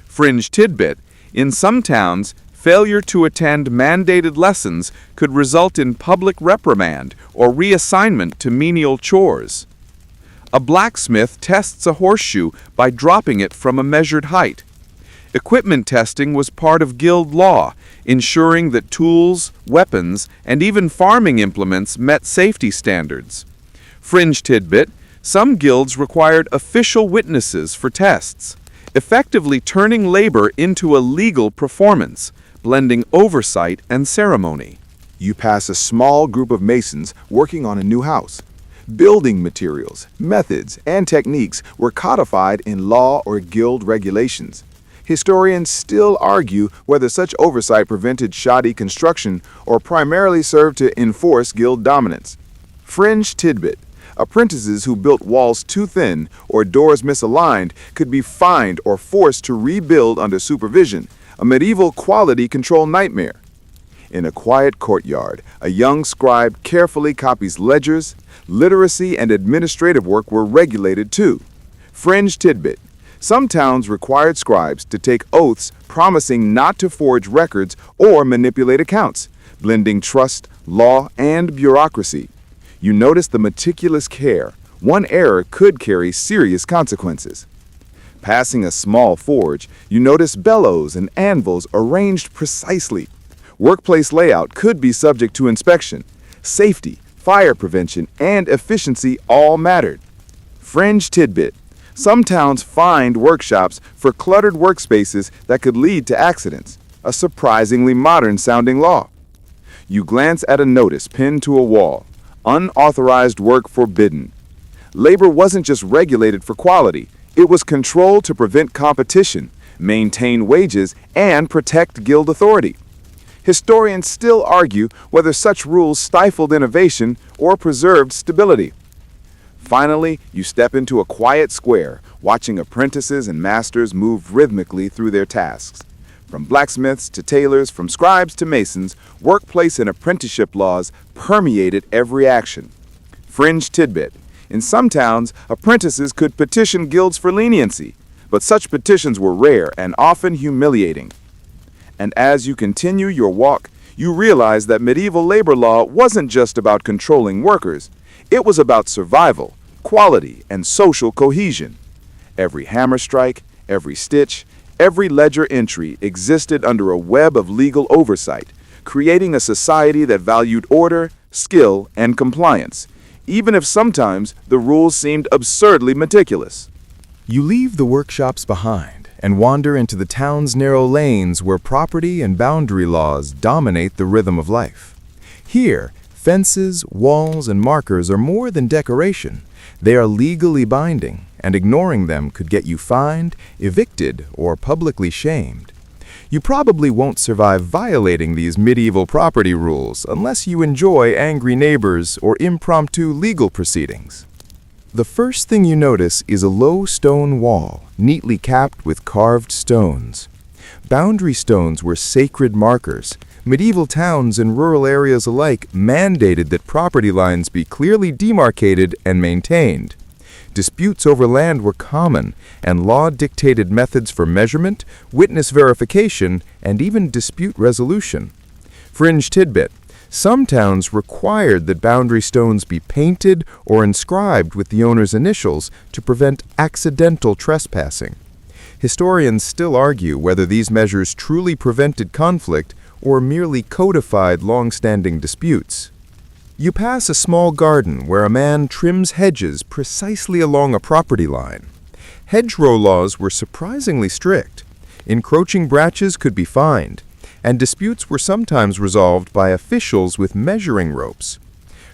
Fringe tidbit: in some towns, failure to attend mandated lessons could result in public reprimand or reassignment to menial chores. A blacksmith tests a horseshoe by dropping it from a measured height. Equipment testing was part of guild law, ensuring that tools, weapons, and even farming implements met safety standards. Fringe tidbit: some guilds required official witnesses for tests, effectively turning labor into a legal performance, blending oversight and ceremony. You pass a small group of masons working on a new house. Building materials, methods, and techniques were codified in law or guild regulations. Historians still argue whether such oversight prevented shoddy construction or primarily served to enforce guild dominance. Fringe tidbit: apprentices who built walls too thin or doors misaligned could be fined or forced to rebuild under supervision, a medieval quality control nightmare. In a quiet courtyard, a young scribe carefully copies ledgers. Literacy and administrative work were regulated too. Fringe tidbit: some towns required scribes to take oaths promising not to forge records or manipulate accounts, blending trust, law, and bureaucracy. You notice the meticulous care. One error could carry serious consequences. Passing a small forge, you notice bellows and anvils arranged precisely. Workplace layout could be subject to inspection. Safety, fire prevention, and efficiency all mattered. Fringe tidbit. Some towns fined workshops for cluttered workspaces that could lead to accidents. A surprisingly modern-sounding law. You glance at a notice pinned to a wall. Unauthorized work forbidden. Labor wasn't just regulated for quality. It was controlled to prevent competition, maintain wages, and protect guild authority. Historians still argue whether such rules stifled innovation or preserved stability. Finally, you step into a quiet square, watching apprentices and masters move rhythmically through their tasks. From blacksmiths to tailors, from scribes to masons, workplace and apprenticeship laws permeated every action. Fringe tidbit. In some towns, apprentices could petition guilds for leniency, but such petitions were rare and often humiliating. And as you continue your walk, you realize that medieval labor law wasn't just about controlling workers. It was about survival, quality, and social cohesion. Every hammer strike, every stitch, every ledger entry existed under a web of legal oversight, creating a society that valued order, skill, and compliance, even if sometimes the rules seemed absurdly meticulous. You leave the workshops behind and wander into the town's narrow lanes where property and boundary laws dominate the rhythm of life. Here, fences, walls, and markers are more than decoration. They are legally binding, and ignoring them could get you fined, evicted, or publicly shamed. You probably won't survive violating these medieval property rules unless you enjoy angry neighbors or impromptu legal proceedings. The first thing you notice is a low stone wall, neatly capped with carved stones. Boundary stones were sacred markers. Medieval towns and rural areas alike mandated that property lines be clearly demarcated and maintained. Disputes over land were common, and law dictated methods for measurement, witness verification, and even dispute resolution. Fringe tidbit. Some towns required that boundary stones be painted or inscribed with the owner's initials to prevent accidental trespassing. Historians still argue whether these measures truly prevented conflict or merely codified long-standing disputes. You pass a small garden where a man trims hedges precisely along a property line. Hedgerow laws were surprisingly strict. Encroaching branches could be fined, and disputes were sometimes resolved by officials with measuring ropes.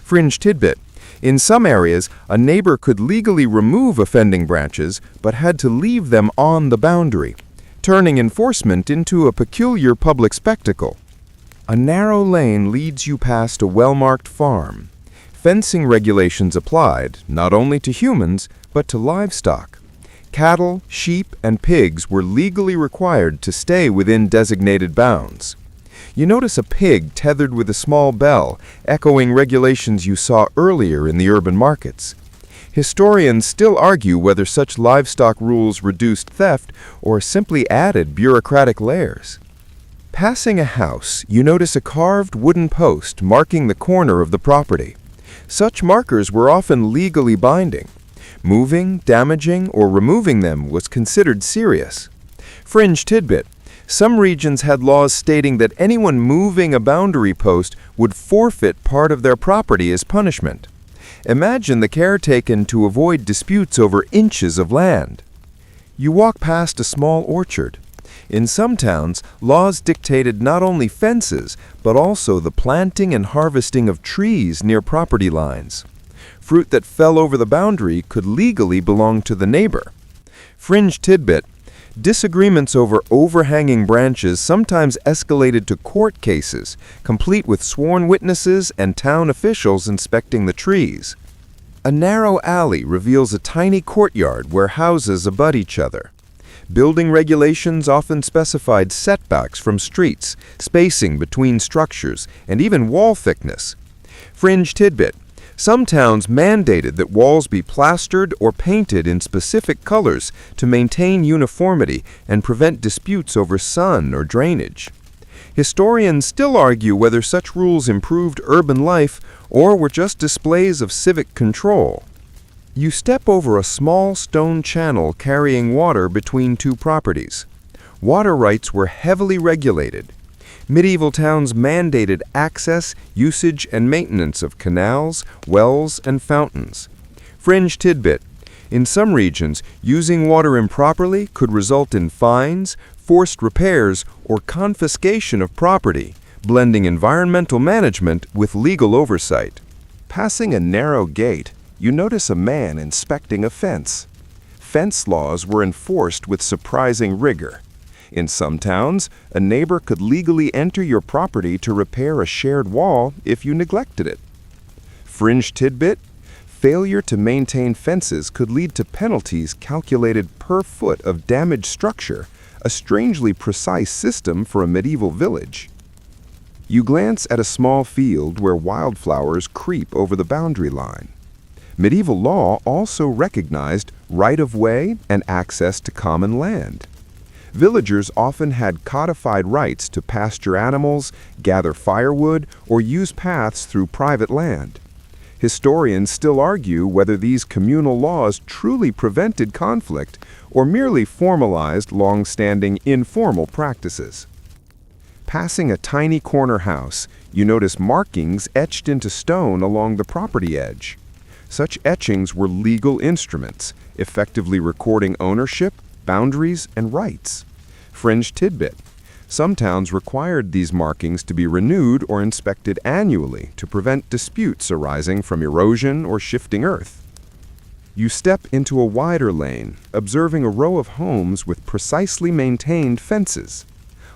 Fringe tidbit. In some areas, a neighbor could legally remove offending branches, but had to leave them on the boundary, turning enforcement into a peculiar public spectacle. A narrow lane leads you past a well-marked farm. Fencing regulations applied, not only to humans, but to livestock. Cattle, sheep, and pigs were legally required to stay within designated bounds. You notice a pig tethered with a small bell, echoing regulations you saw earlier in the urban markets. Historians still argue whether such livestock rules reduced theft or simply added bureaucratic layers. Passing a house, you notice a carved wooden post marking the corner of the property. Such markers were often legally binding. Moving, damaging, or removing them was considered serious. Fringe tidbit. Some regions had laws stating that anyone moving a boundary post would forfeit part of their property as punishment. Imagine the care taken to avoid disputes over inches of land. You walk past a small orchard. In some towns, laws dictated not only fences, but also the planting and harvesting of trees near property lines. Fruit that fell over the boundary could legally belong to the neighbor. Fringe tidbit. Disagreements over overhanging branches sometimes escalated to court cases, complete with sworn witnesses and town officials inspecting the trees. A narrow alley reveals a tiny courtyard where houses abut each other. Building regulations often specified setbacks from streets, spacing between structures, and even wall thickness. Fringe tidbit. Some towns mandated that walls be plastered or painted in specific colors to maintain uniformity and prevent disputes over sun or drainage. Historians still argue whether such rules improved urban life or were just displays of civic control. You step over a small stone channel carrying water between two properties. Water rights were heavily regulated. Medieval towns mandated access, usage, and maintenance of canals, wells, and fountains. Fringe tidbit. In some regions, using water improperly could result in fines, forced repairs, or confiscation of property, blending environmental management with legal oversight. Passing a narrow gate, you notice a man inspecting a fence. Fence laws were enforced with surprising rigor. In some towns, a neighbor could legally enter your property to repair a shared wall if you neglected it. Fringe tidbit: failure to maintain fences could lead to penalties calculated per foot of damaged structure, a strangely precise system for a medieval village. You glance at a small field where wildflowers creep over the boundary line. Medieval law also recognized right-of-way and access to common land. Villagers often had codified rights to pasture animals, gather firewood, or use paths through private land. Historians still argue whether these communal laws truly prevented conflict or merely formalized long-standing informal practices. Passing a tiny corner house, you notice markings etched into stone along the property edge. Such etchings were legal instruments, effectively recording ownership, boundaries, and rights. Fringe tidbit: some towns required these markings to be renewed or inspected annually to prevent disputes arising from erosion or shifting earth. You step into a wider lane, observing a row of homes with precisely maintained fences.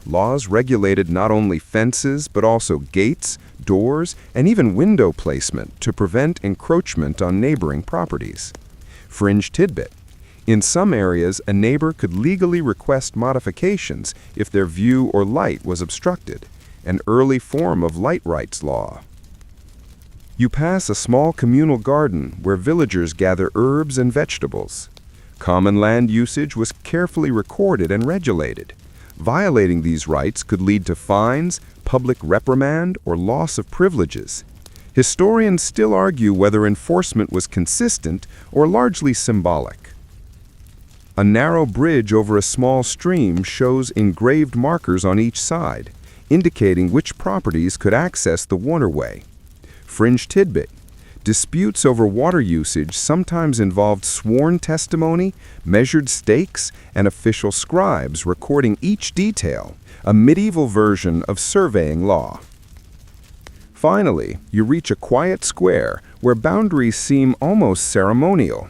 Laws regulated not only fences but also gates, doors, and even window placement to prevent encroachment on neighboring properties. Fringe tidbit: in some areas, a neighbor could legally request modifications if their view or light was obstructed, an early form of light rights law. You pass a small communal garden where villagers gather herbs and vegetables. Common land usage was carefully recorded and regulated. Violating these rights could lead to fines, public reprimand, or loss of privileges. Historians still argue whether enforcement was consistent or largely symbolic. A narrow bridge over a small stream shows engraved markers on each side, indicating which properties could access the waterway. Fringe tidbit: disputes over water usage sometimes involved sworn testimony, measured stakes, and official scribes recording each detail, a medieval version of surveying law. Finally, you reach a quiet square where boundaries seem almost ceremonial.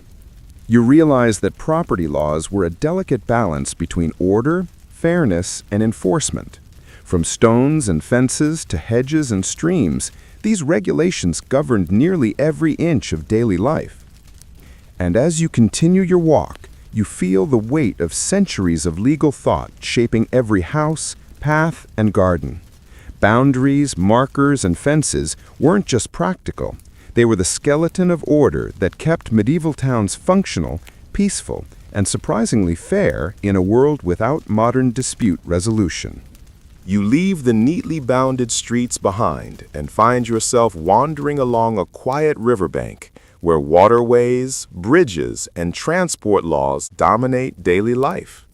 You realize that property laws were a delicate balance between order, fairness, and enforcement. From stones and fences to hedges and streams, these regulations governed nearly every inch of daily life. And as you continue your walk, you feel the weight of centuries of legal thought shaping every house, path, and garden. Boundaries, markers, and fences weren't just practical. They were the skeleton of order that kept medieval towns functional, peaceful, and surprisingly fair in a world without modern dispute resolution. You leave the neatly bounded streets behind and find yourself wandering along a quiet riverbank where waterways, bridges, and transport laws dominate daily life.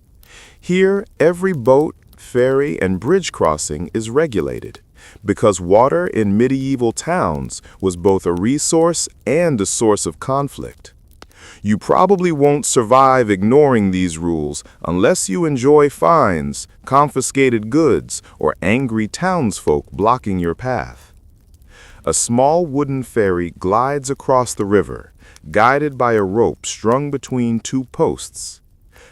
Here, every boat, ferry, and bridge crossing is regulated, because water in medieval towns was both a resource and a source of conflict. You probably won't survive ignoring these rules unless you enjoy fines, confiscated goods, or angry townsfolk blocking your path. A small wooden ferry glides across the river, guided by a rope strung between two posts.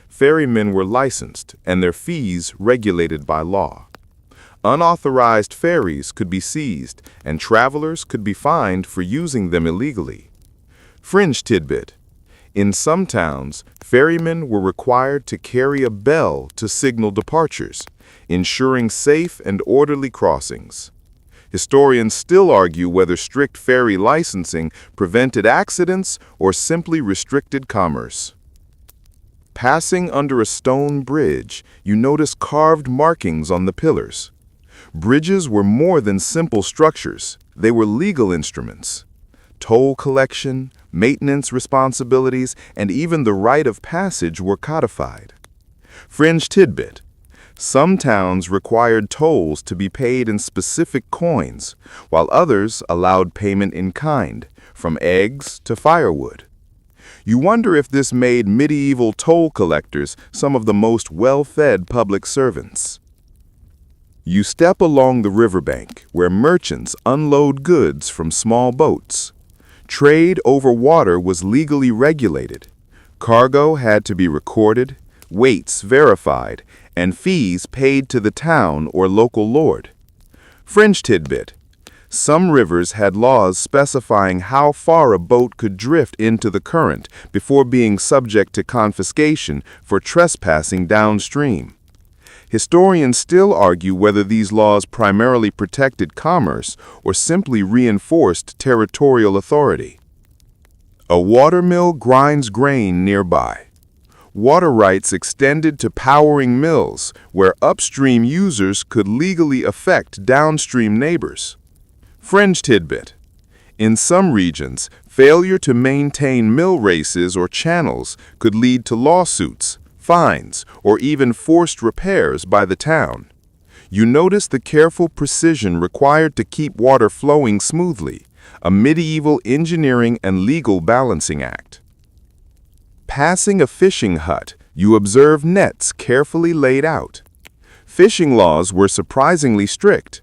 Ferrymen were licensed and their fees regulated by law. Unauthorized ferries could be seized, and travelers could be fined for using them illegally. Fringe tidbit: in some towns, ferrymen were required to carry a bell to signal departures, ensuring safe and orderly crossings. Historians still argue whether strict ferry licensing prevented accidents or simply restricted commerce. Passing under a stone bridge, you notice carved markings on the pillars. Bridges were more than simple structures. They were legal instruments. Toll collection, maintenance responsibilities, and even the rite of passage were codified. Fringe tidbit. Some towns required tolls to be paid in specific coins, while others allowed payment in kind, from eggs to firewood. You wonder if this made medieval toll collectors some of the most well-fed public servants. You step along the riverbank, where merchants unload goods from small boats. Trade over water was legally regulated. Cargo had to be recorded, weights verified, and fees paid to the town or local lord. Fringe tidbit. Some rivers had laws specifying how far a boat could drift into the current before being subject to confiscation for trespassing downstream. Historians still argue whether these laws primarily protected commerce or simply reinforced territorial authority. A watermill grinds grain nearby. Water rights extended to powering mills, where upstream users could legally affect downstream neighbors. Fringe tidbit. In some regions, failure to maintain mill races or channels could lead to lawsuits, fines, or even forced repairs by the town. You notice the careful precision required to keep water flowing smoothly, a medieval engineering and legal balancing act. Passing a fishing hut, you observe nets carefully laid out. Fishing laws were surprisingly strict.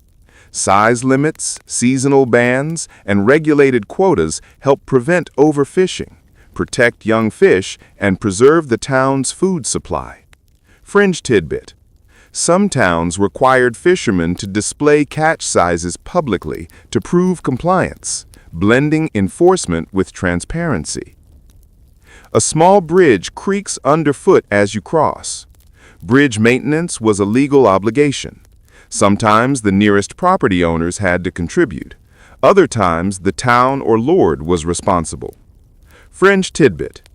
Size limits, seasonal bans, and regulated quotas help prevent overfishing, protect young fish, and preserve the town's food supply. Fringe tidbit. Some towns required fishermen to display catch sizes publicly to prove compliance, blending enforcement with transparency. A small bridge creaks underfoot as you cross. Bridge maintenance was a legal obligation. Sometimes the nearest property owners had to contribute. Other times the town or lord was responsible. Fringe tidbit.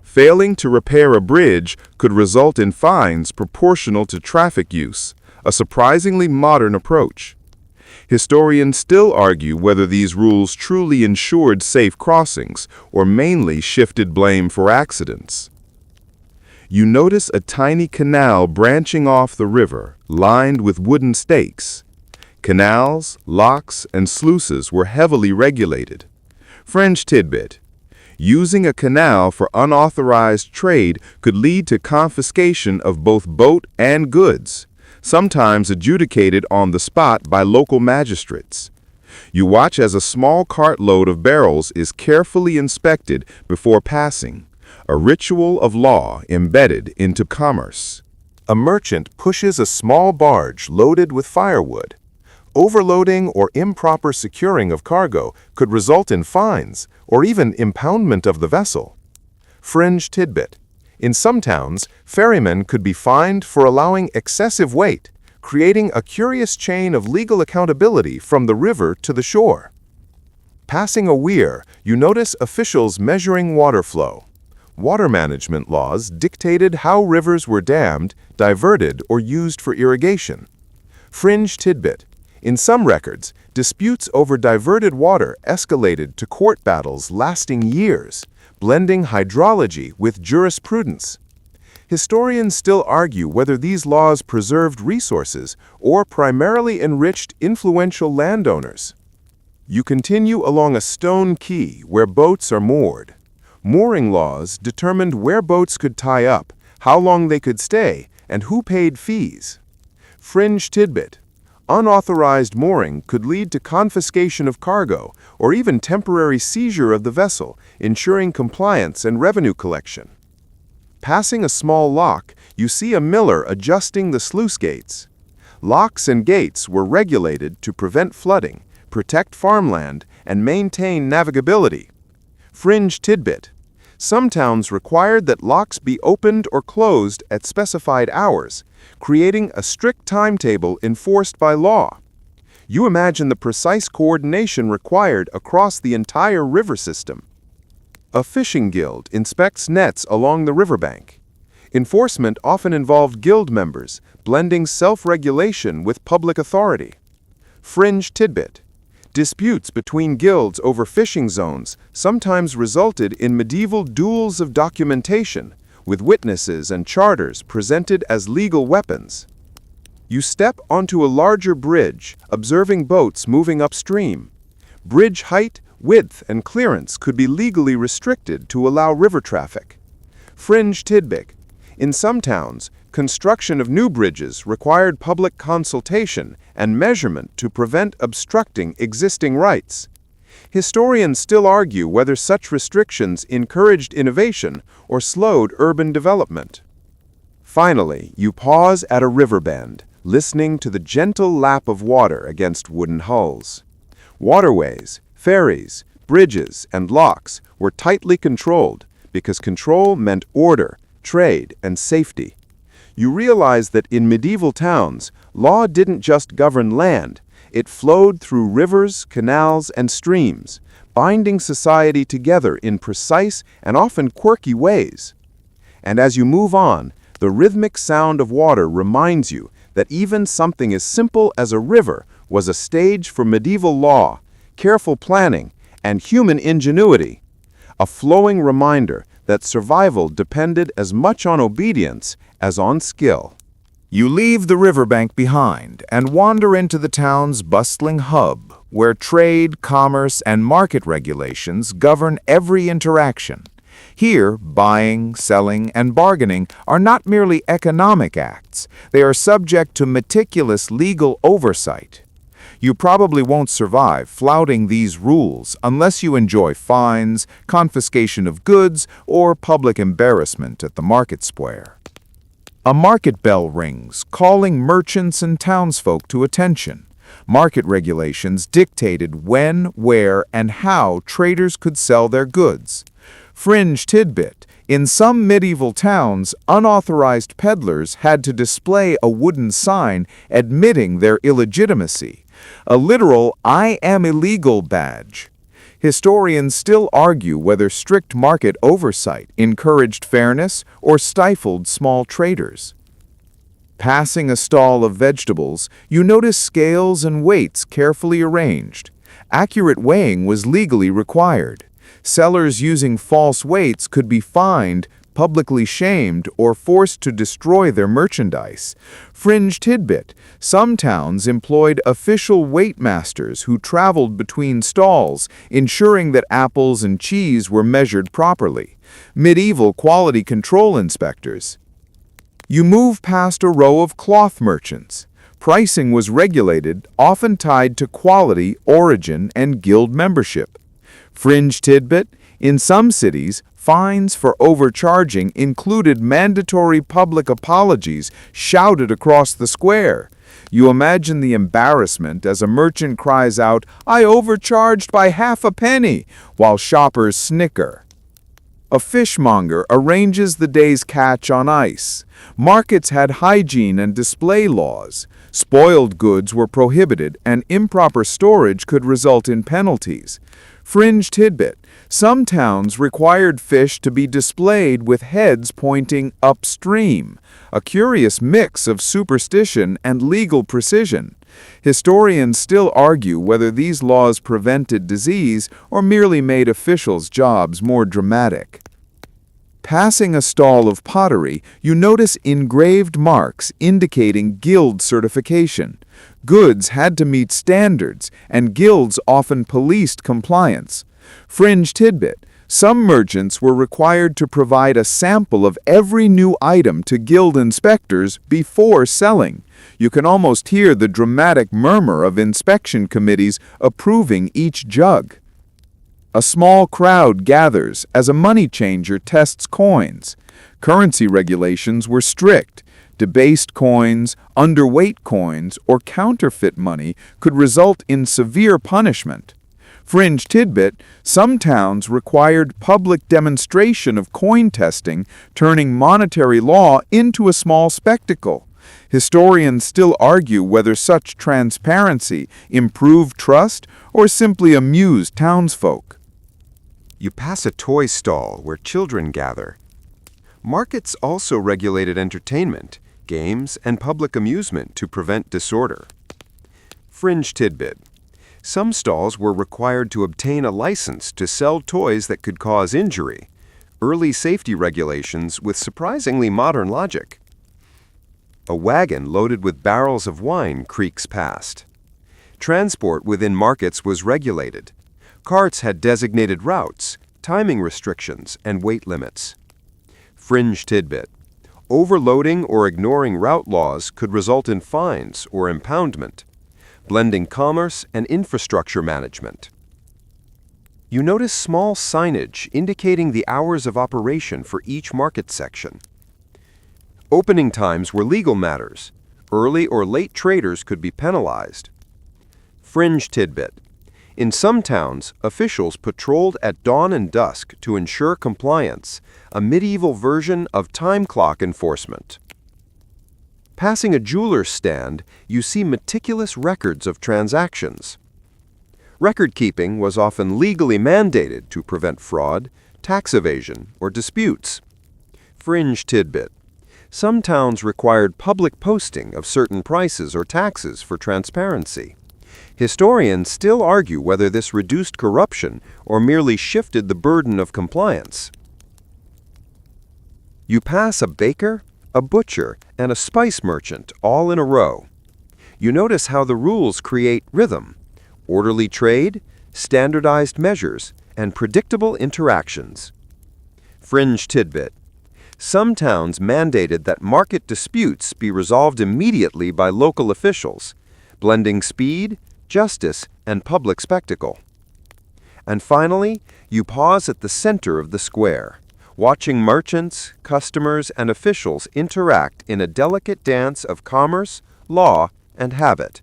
Failing to repair a bridge could result in fines proportional to traffic use, a surprisingly modern approach. Historians still argue whether these rules truly ensured safe crossings or mainly shifted blame for accidents. You notice a tiny canal branching off the river, lined with wooden stakes. Canals, locks, and sluices were heavily regulated. Fringe tidbit. Using a canal for unauthorized trade could lead to confiscation of both boat and goods, sometimes adjudicated on the spot by local magistrates. You watch as a small cartload of barrels is carefully inspected before passing, a ritual of law embedded into commerce. A merchant pushes a small barge loaded with firewood. Overloading or improper securing of cargo could result in fines or even impoundment of the vessel. Fringe tidbit. In some towns, ferrymen could be fined for allowing excessive weight, creating a curious chain of legal accountability from the river to the shore. Passing a weir, you notice officials measuring water flow. Water management laws dictated how rivers were dammed, diverted, or used for irrigation. Fringe tidbit. In some records, disputes over diverted water escalated to court battles lasting years, blending hydrology with jurisprudence. Historians still argue whether these laws preserved resources or primarily enriched influential landowners. You continue along a stone quay where boats are moored. Mooring laws determined where boats could tie up, how long they could stay, and who paid fees. Fringe tidbit. Unauthorized mooring could lead to confiscation of cargo or even temporary seizure of the vessel, ensuring compliance and revenue collection. Passing a small lock, you see a miller adjusting the sluice gates. Locks and gates were regulated to prevent flooding, protect farmland, and maintain navigability. Fringe tidbit. Some towns required that locks be opened or closed at specified hours, creating a strict timetable enforced by law. You imagine the precise coordination required across the entire river system. A fishing guild inspects nets along the riverbank. Enforcement often involved guild members, blending self-regulation with public authority. Fringe tidbit. Disputes between guilds over fishing zones sometimes resulted in medieval duels of documentation, with witnesses and charters presented as legal weapons. You step onto a larger bridge, observing boats moving upstream. Bridge height, width, and clearance could be legally restricted to allow river traffic. Fringe tidbit. In some towns, construction of new bridges required public consultation and measurement to prevent obstructing existing rights. Historians still argue whether such restrictions encouraged innovation or slowed urban development. Finally, you pause at a river bend, listening to the gentle lap of water against wooden hulls. Waterways, ferries, bridges, and locks were tightly controlled because control meant order, trade, and safety. You realize that in medieval towns, law didn't just govern land, it flowed through rivers, canals, and streams, binding society together in precise and often quirky ways. And as you move on, the rhythmic sound of water reminds you that even something as simple as a river was a stage for medieval law, careful planning, and human ingenuity. A flowing reminder that survival depended as much on obedience as on skill. You leave the riverbank behind and wander into the town's bustling hub, where trade, commerce, and market regulations govern every interaction. Here, buying, selling, and bargaining are not merely economic acts, they are subject to meticulous legal oversight. You probably won't survive flouting these rules unless you enjoy fines, confiscation of goods, or public embarrassment at the market square. A market bell rings, calling merchants and townsfolk to attention. Market regulations dictated when, where, and how traders could sell their goods. Fringe tidbit. In some medieval towns, unauthorized peddlers had to display a wooden sign admitting their illegitimacy, a literal "I am illegal" badge. Historians still argue whether strict market oversight encouraged fairness or stifled small traders. Passing a stall of vegetables, you notice scales and weights carefully arranged. Accurate weighing was legally required. Sellers using false weights could be fined, publicly shamed, or forced to destroy their merchandise. Fringe tidbit. Some towns employed official weight masters who traveled between stalls, ensuring that apples and cheese were measured properly. Medieval quality control inspectors. You move past a row of cloth merchants. Pricing was regulated, often tied to quality, origin, and guild membership. Fringe tidbit. In some cities, fines for overcharging included mandatory public apologies shouted across the square. You imagine the embarrassment as a merchant cries out, "I overcharged by half a penny," while shoppers snicker. A fishmonger arranges the day's catch on ice. Markets had hygiene and display laws. Spoiled goods were prohibited, and improper storage could result in penalties. Fringe tidbit. Some towns required fish to be displayed with heads pointing upstream, a curious mix of superstition and legal precision. Historians still argue whether these laws prevented disease or merely made officials' jobs more dramatic. Passing a stall of pottery, you notice engraved marks indicating guild certification. Goods had to meet standards, and guilds often policed compliance. Fringe tidbit. Some merchants were required to provide a sample of every new item to guild inspectors before selling. You can almost hear the dramatic murmur of inspection committees approving each jug. A small crowd gathers as a money changer tests coins. Currency regulations were strict. Debased coins, underweight coins, or counterfeit money could result in severe punishment. Fringe tidbit. Some towns required public demonstration of coin testing, turning monetary law into a small spectacle. Historians still argue whether such transparency improved trust or simply amused townsfolk. You pass a toy stall where children gather. Markets also regulated entertainment, games, and public amusement to prevent disorder. Fringe tidbit. Some stalls were required to obtain a license to sell toys that could cause injury. Early safety regulations with surprisingly modern logic. A wagon loaded with barrels of wine creaks past. Transport within markets was regulated. Carts had designated routes, timing restrictions, and weight limits. Fringe tidbit. Overloading or ignoring route laws could result in fines or impoundment. Blending commerce and infrastructure management. You notice small signage indicating the hours of operation for each market section. Opening times were legal matters. Early or late traders could be penalized. Fringe tidbit. In some towns, officials patrolled at dawn and dusk to ensure compliance, a medieval version of time clock enforcement. Passing a jeweler's stand, you see meticulous records of transactions. Record keeping was often legally mandated to prevent fraud, tax evasion, or disputes. Fringe tidbit. Some towns required public posting of certain prices or taxes for transparency. Historians still argue whether this reduced corruption or merely shifted the burden of compliance. You pass a baker, a butcher, and a spice merchant all in a row. You notice how the rules create rhythm, orderly trade, standardized measures, and predictable interactions. Fringe tidbit. Some towns mandated that market disputes be resolved immediately by local officials, blending speed, justice, and public spectacle. And finally, you pause at the center of the square, watching merchants, customers, and officials interact in a delicate dance of commerce, law, and habit.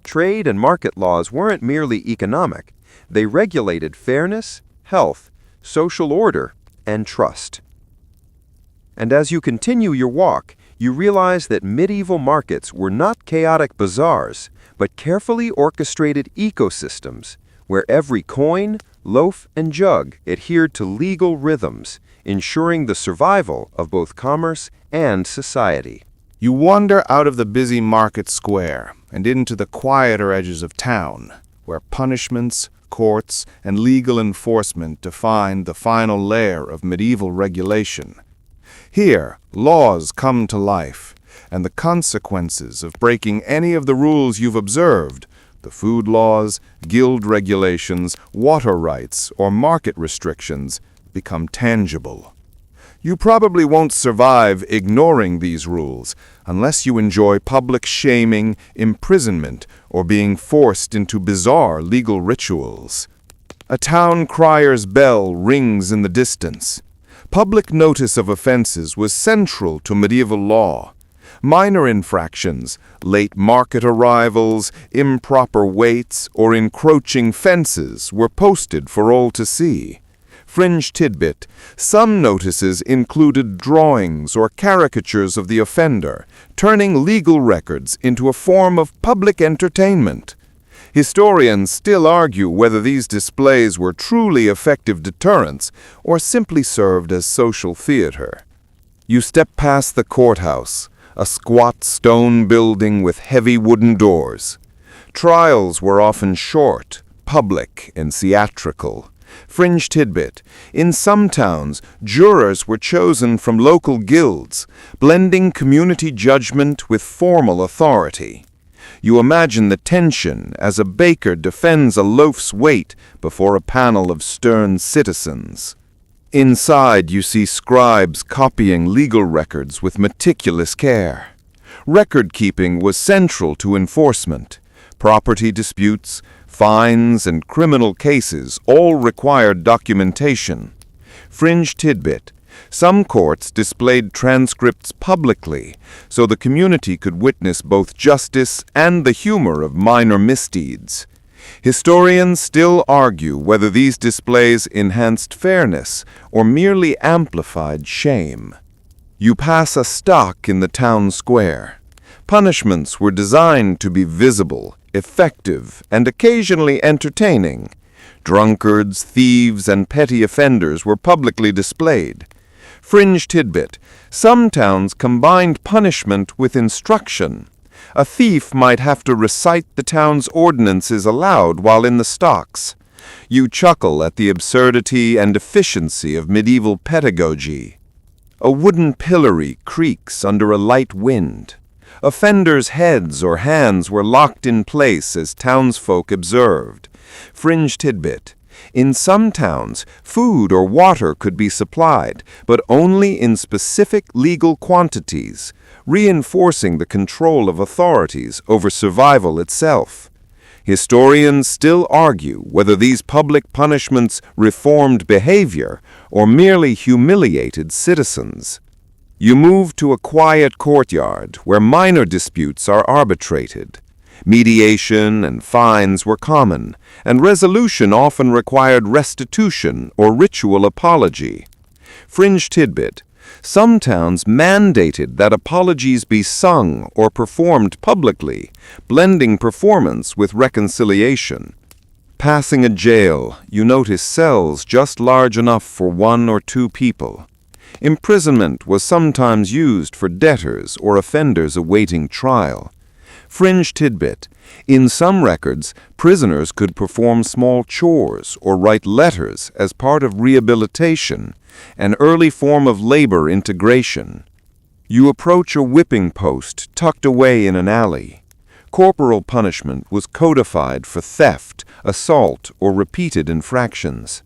Trade and market laws weren't merely economic. They regulated fairness, health, social order, and trust. And as you continue your walk, you realize that medieval markets were not chaotic bazaars, but carefully orchestrated ecosystems where every coin, loaf, and jug adhered to legal rhythms, ensuring the survival of both commerce and society. You wander out of the busy market square and into the quieter edges of town, where punishments, courts, and legal enforcement define the final layer of medieval regulation. Here, laws come to life, and the consequences of breaking any of the rules you've observed, the food laws, guild regulations, water rights, or market restrictions, become tangible. You probably won't survive ignoring these rules unless you enjoy public shaming, imprisonment, or being forced into bizarre legal rituals. A town crier's bell rings in the distance. Public notice of offenses was central to medieval law. Minor infractions, late market arrivals, improper waits, or encroaching fences were posted for all to see. Fringe tidbit. Some notices included drawings or caricatures of the offender, turning legal records into a form of public entertainment. Historians still argue whether these displays were truly effective deterrents or simply served as social theater. You step past the courthouse, a squat stone building with heavy wooden doors. Trials were often short, public, and theatrical. Fringe tidbit. In some towns, jurors were chosen from local guilds, blending community judgment with formal authority. You imagine the tension as a baker defends a loaf's weight before a panel of stern citizens. Inside, you see scribes copying legal records with meticulous care. Record-keeping was central to enforcement. Property disputes, fines, and criminal cases all required documentation. Fringe tidbit. Some courts displayed transcripts publicly, so the community could witness both justice and the humor of minor misdeeds. Historians still argue whether these displays enhanced fairness or merely amplified shame. You pass a stock in the town square. Punishments were designed to be visible, effective, and occasionally entertaining. Drunkards, thieves, and petty offenders were publicly displayed. Fringe tidbit. Some towns combined punishment with instruction. A thief might have to recite the town's ordinances aloud while in the stocks. You chuckle at the absurdity and efficiency of medieval pedagogy. A wooden pillory creaks under a light wind. Offenders' heads or hands were locked in place as townsfolk observed. Fringe tidbit. In some towns, food or water could be supplied, but only in specific legal quantities, reinforcing the control of authorities over survival itself. Historians still argue whether these public punishments reformed behavior or merely humiliated citizens. You move to a quiet courtyard where minor disputes are arbitrated. Mediation and fines were common, and resolution often required restitution or ritual apology. Fringe tidbit. Some towns mandated that apologies be sung or performed publicly, blending performance with reconciliation. Passing a jail, you notice cells just large enough for 1 or 2 people. Imprisonment was sometimes used for debtors or offenders awaiting trial. Fringe tidbit. In some records, prisoners could perform small chores or write letters as part of rehabilitation, an early form of labor integration. You approach a whipping post tucked away in an alley. Corporal punishment was codified for theft, assault, or repeated infractions.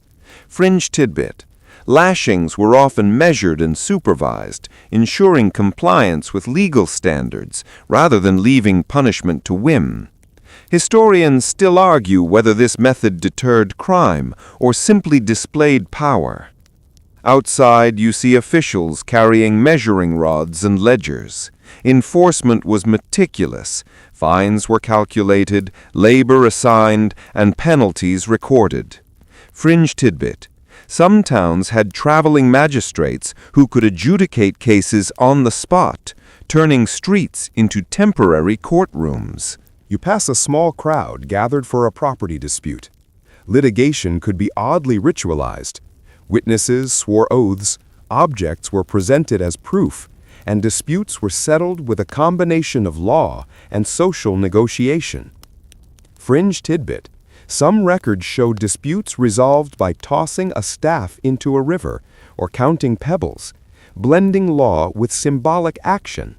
Fringe tidbit. Lashings were often measured and supervised, ensuring compliance with legal standards rather than leaving punishment to whim. Historians still argue whether this method deterred crime or simply displayed power. Outside, you see officials carrying measuring rods and ledgers. Enforcement was meticulous. Fines were calculated, labor assigned, and penalties recorded. Fringe tidbit. Some towns had traveling magistrates who could adjudicate cases on the spot, turning streets into temporary courtrooms. You pass a small crowd gathered for a property dispute. Litigation could be oddly ritualized. Witnesses swore oaths, objects were presented as proof, and disputes were settled with a combination of law and social negotiation. Fringe tidbit. Some records show disputes resolved by tossing a staff into a river or counting pebbles, blending law with symbolic action.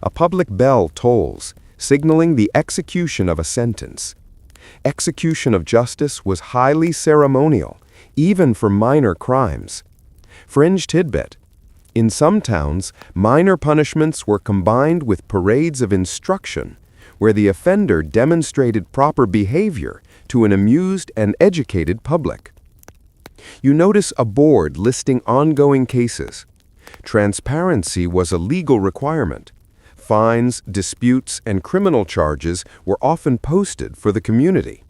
A public bell tolls, signaling the execution of a sentence. Execution of justice was highly ceremonial, even for minor crimes. Fringe tidbit. In some towns, minor punishments were combined with parades of instruction, where the offender demonstrated proper behavior to an amused and educated public. You notice a board listing ongoing cases. Transparency was a legal requirement. Fines, disputes, and criminal charges were often posted for the community.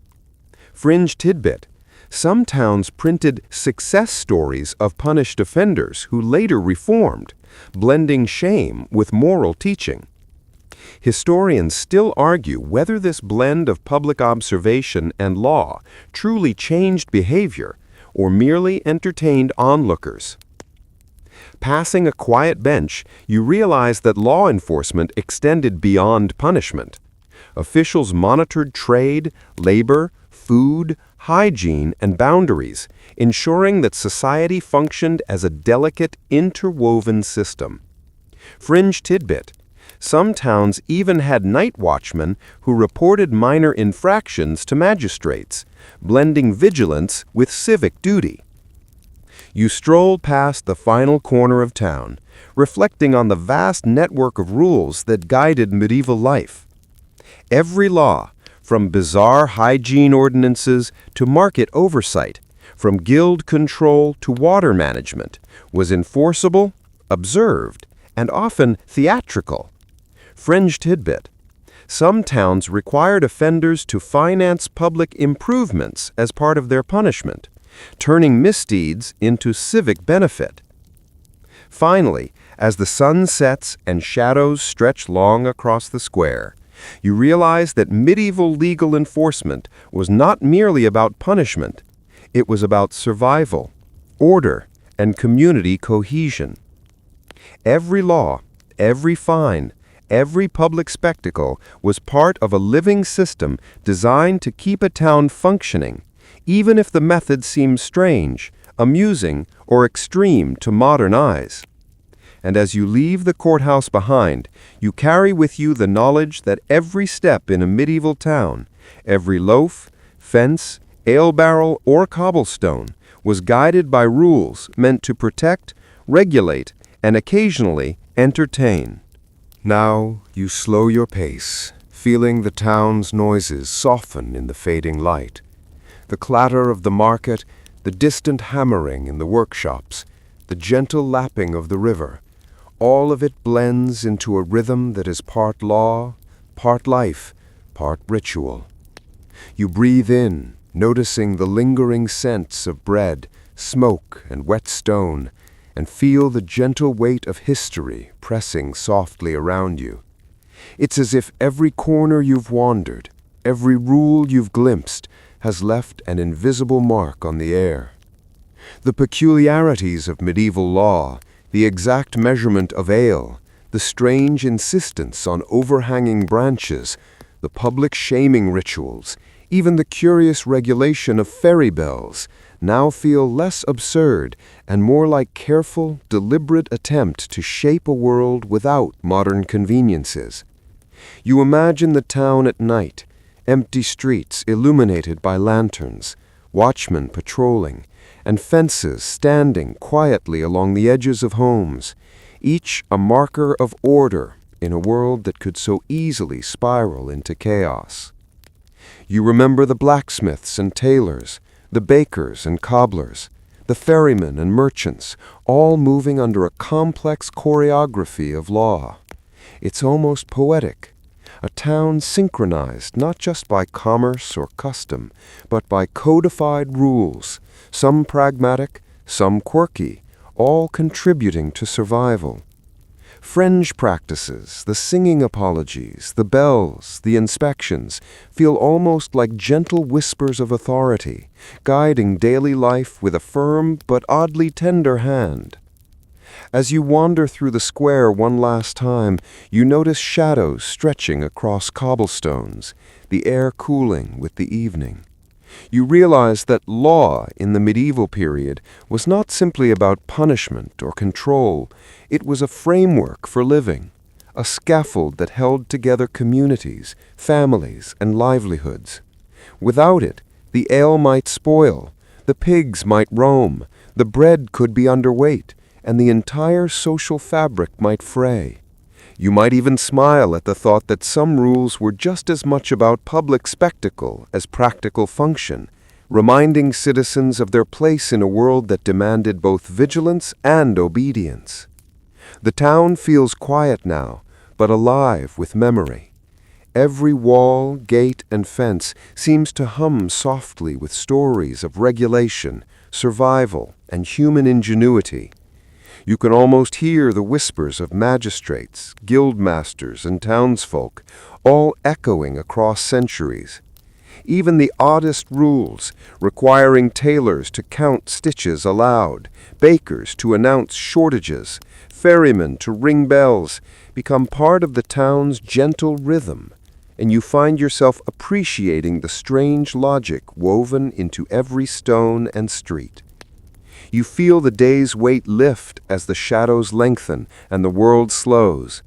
Fringe tidbit. Some towns printed success stories of punished offenders who later reformed, blending shame with moral teaching. Historians still argue whether this blend of public observation and law truly changed behavior or merely entertained onlookers. Passing a quiet bench, you realize that law enforcement extended beyond punishment. Officials monitored trade, labor, food, hygiene, and boundaries, ensuring that society functioned as a delicate, interwoven system. Fringe tidbit. Some towns even had night watchmen who reported minor infractions to magistrates, blending vigilance with civic duty. You stroll past the final corner of town, reflecting on the vast network of rules that guided medieval life. Every law, from bizarre hygiene ordinances to market oversight, from guild control to water management, was enforceable, observed, and often theatrical. Fringe tidbit. Some towns required offenders to finance public improvements as part of their punishment, turning misdeeds into civic benefit. Finally, as the sun sets and shadows stretch long across the square, you realize that medieval legal enforcement was not merely about punishment. It was about survival, order, and community cohesion. Every law, every fine, Every public spectacle was part of a living system designed to keep a town functioning, even if the method seemed strange, amusing, or extreme to modern eyes. And as you leave the courthouse behind, you carry with you the knowledge that every step in a medieval town, every loaf, fence, ale barrel, or cobblestone, was guided by rules meant to protect, regulate, and occasionally entertain. Now you slow your pace, feeling the town's noises soften in the fading light. The clatter of the market, the distant hammering in the workshops, the gentle lapping of the river, all of it blends into a rhythm that is part law, part life, part ritual. You breathe in, noticing the lingering scents of bread, smoke, and wet stone, and feel the gentle weight of history pressing softly around you. It's as if every corner you've wandered, every rule you've glimpsed, has left an invisible mark on the air. The peculiarities of medieval law, the exact measurement of ale, the strange insistence on overhanging branches, the public shaming rituals, even the curious regulation of ferry bells, now feel less absurd and more like careful, deliberate attempt to shape a world without modern conveniences. You imagine the town at night, empty streets illuminated by lanterns, watchmen patrolling, and fences standing quietly along the edges of homes, each a marker of order in a world that could so easily spiral into chaos. You remember the blacksmiths and tailors, the bakers and cobblers, the ferrymen and merchants, all moving under a complex choreography of law. It's almost poetic, a town synchronized not just by commerce or custom, but by codified rules, some pragmatic, some quirky, all contributing to survival. Fringe practices, the singing apologies, the bells, the inspections, feel almost like gentle whispers of authority, guiding daily life with a firm but oddly tender hand. As you wander through the square one last time, you notice shadows stretching across cobblestones, the air cooling with the evening. You realize that law in the medieval period was not simply about punishment or control. It was a framework for living, a scaffold that held together communities, families, and livelihoods. Without it, the ale might spoil, the pigs might roam, the bread could be underweight, and the entire social fabric might fray. You might even smile at the thought that some rules were just as much about public spectacle as practical function, reminding citizens of their place in a world that demanded both vigilance and obedience. The town feels quiet now, but alive with memory. Every wall, gate, and fence seems to hum softly with stories of regulation, survival, and human ingenuity. You can almost hear the whispers of magistrates, guildmasters, and townsfolk, all echoing across centuries. Even the oddest rules, requiring tailors to count stitches aloud, bakers to announce shortages, ferrymen to ring bells, become part of the town's gentle rhythm, and you find yourself appreciating the strange logic woven into every stone and street. You feel the day's weight lift as the shadows lengthen and the world slows.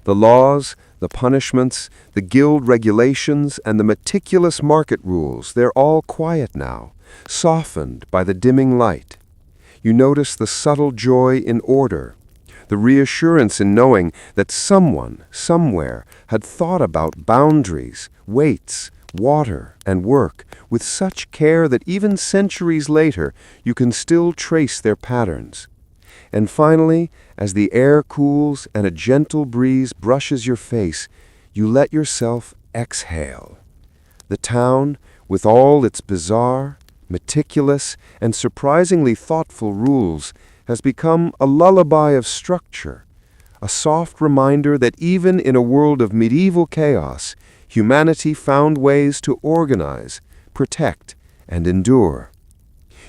The laws, the punishments, the guild regulations, and the meticulous market rules, they're all quiet now, softened by the dimming light. You notice the subtle joy in order, the reassurance in knowing that someone, somewhere, had thought about boundaries, weights, water, and work with such care that even centuries later you can still trace their patterns. And finally, as the air cools and a gentle breeze brushes your face, you let yourself exhale. The town, with all its bizarre, meticulous, and surprisingly thoughtful rules, has become a lullaby of structure, a soft reminder that even in a world of medieval chaos, humanity found ways to organize, protect, and endure.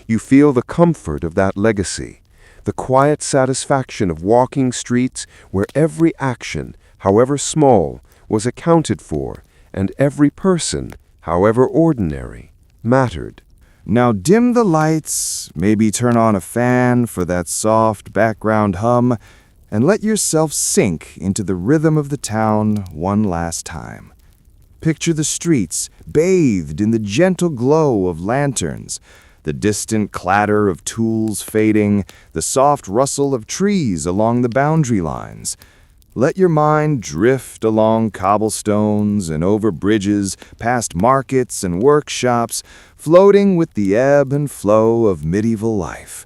You feel the comfort of that legacy, the quiet satisfaction of walking streets where every action, however small, was accounted for, and every person, however ordinary, mattered. Now dim the lights, maybe turn on a fan for that soft background hum, and let yourself sink into the rhythm of the town one last time. Picture the streets bathed in the gentle glow of lanterns, the distant clatter of tools fading, the soft rustle of trees along the boundary lines. Let your mind drift along cobblestones and over bridges, past markets and workshops, floating with the ebb and flow of medieval life.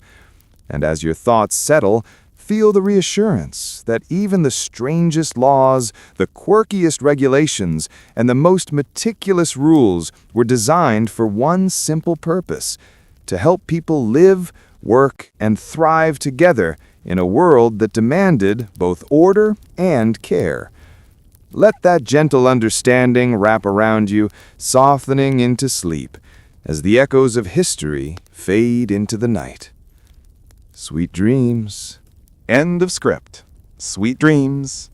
And as your thoughts settle, feel the reassurance that even the strangest laws, the quirkiest regulations, and the most meticulous rules were designed for one simple purpose: to help people live, work, and thrive together in a world that demanded both order and care. Let that gentle understanding wrap around you, softening into sleep, as the echoes of history fade into the night. Sweet dreams. End of script. Sweet dreams.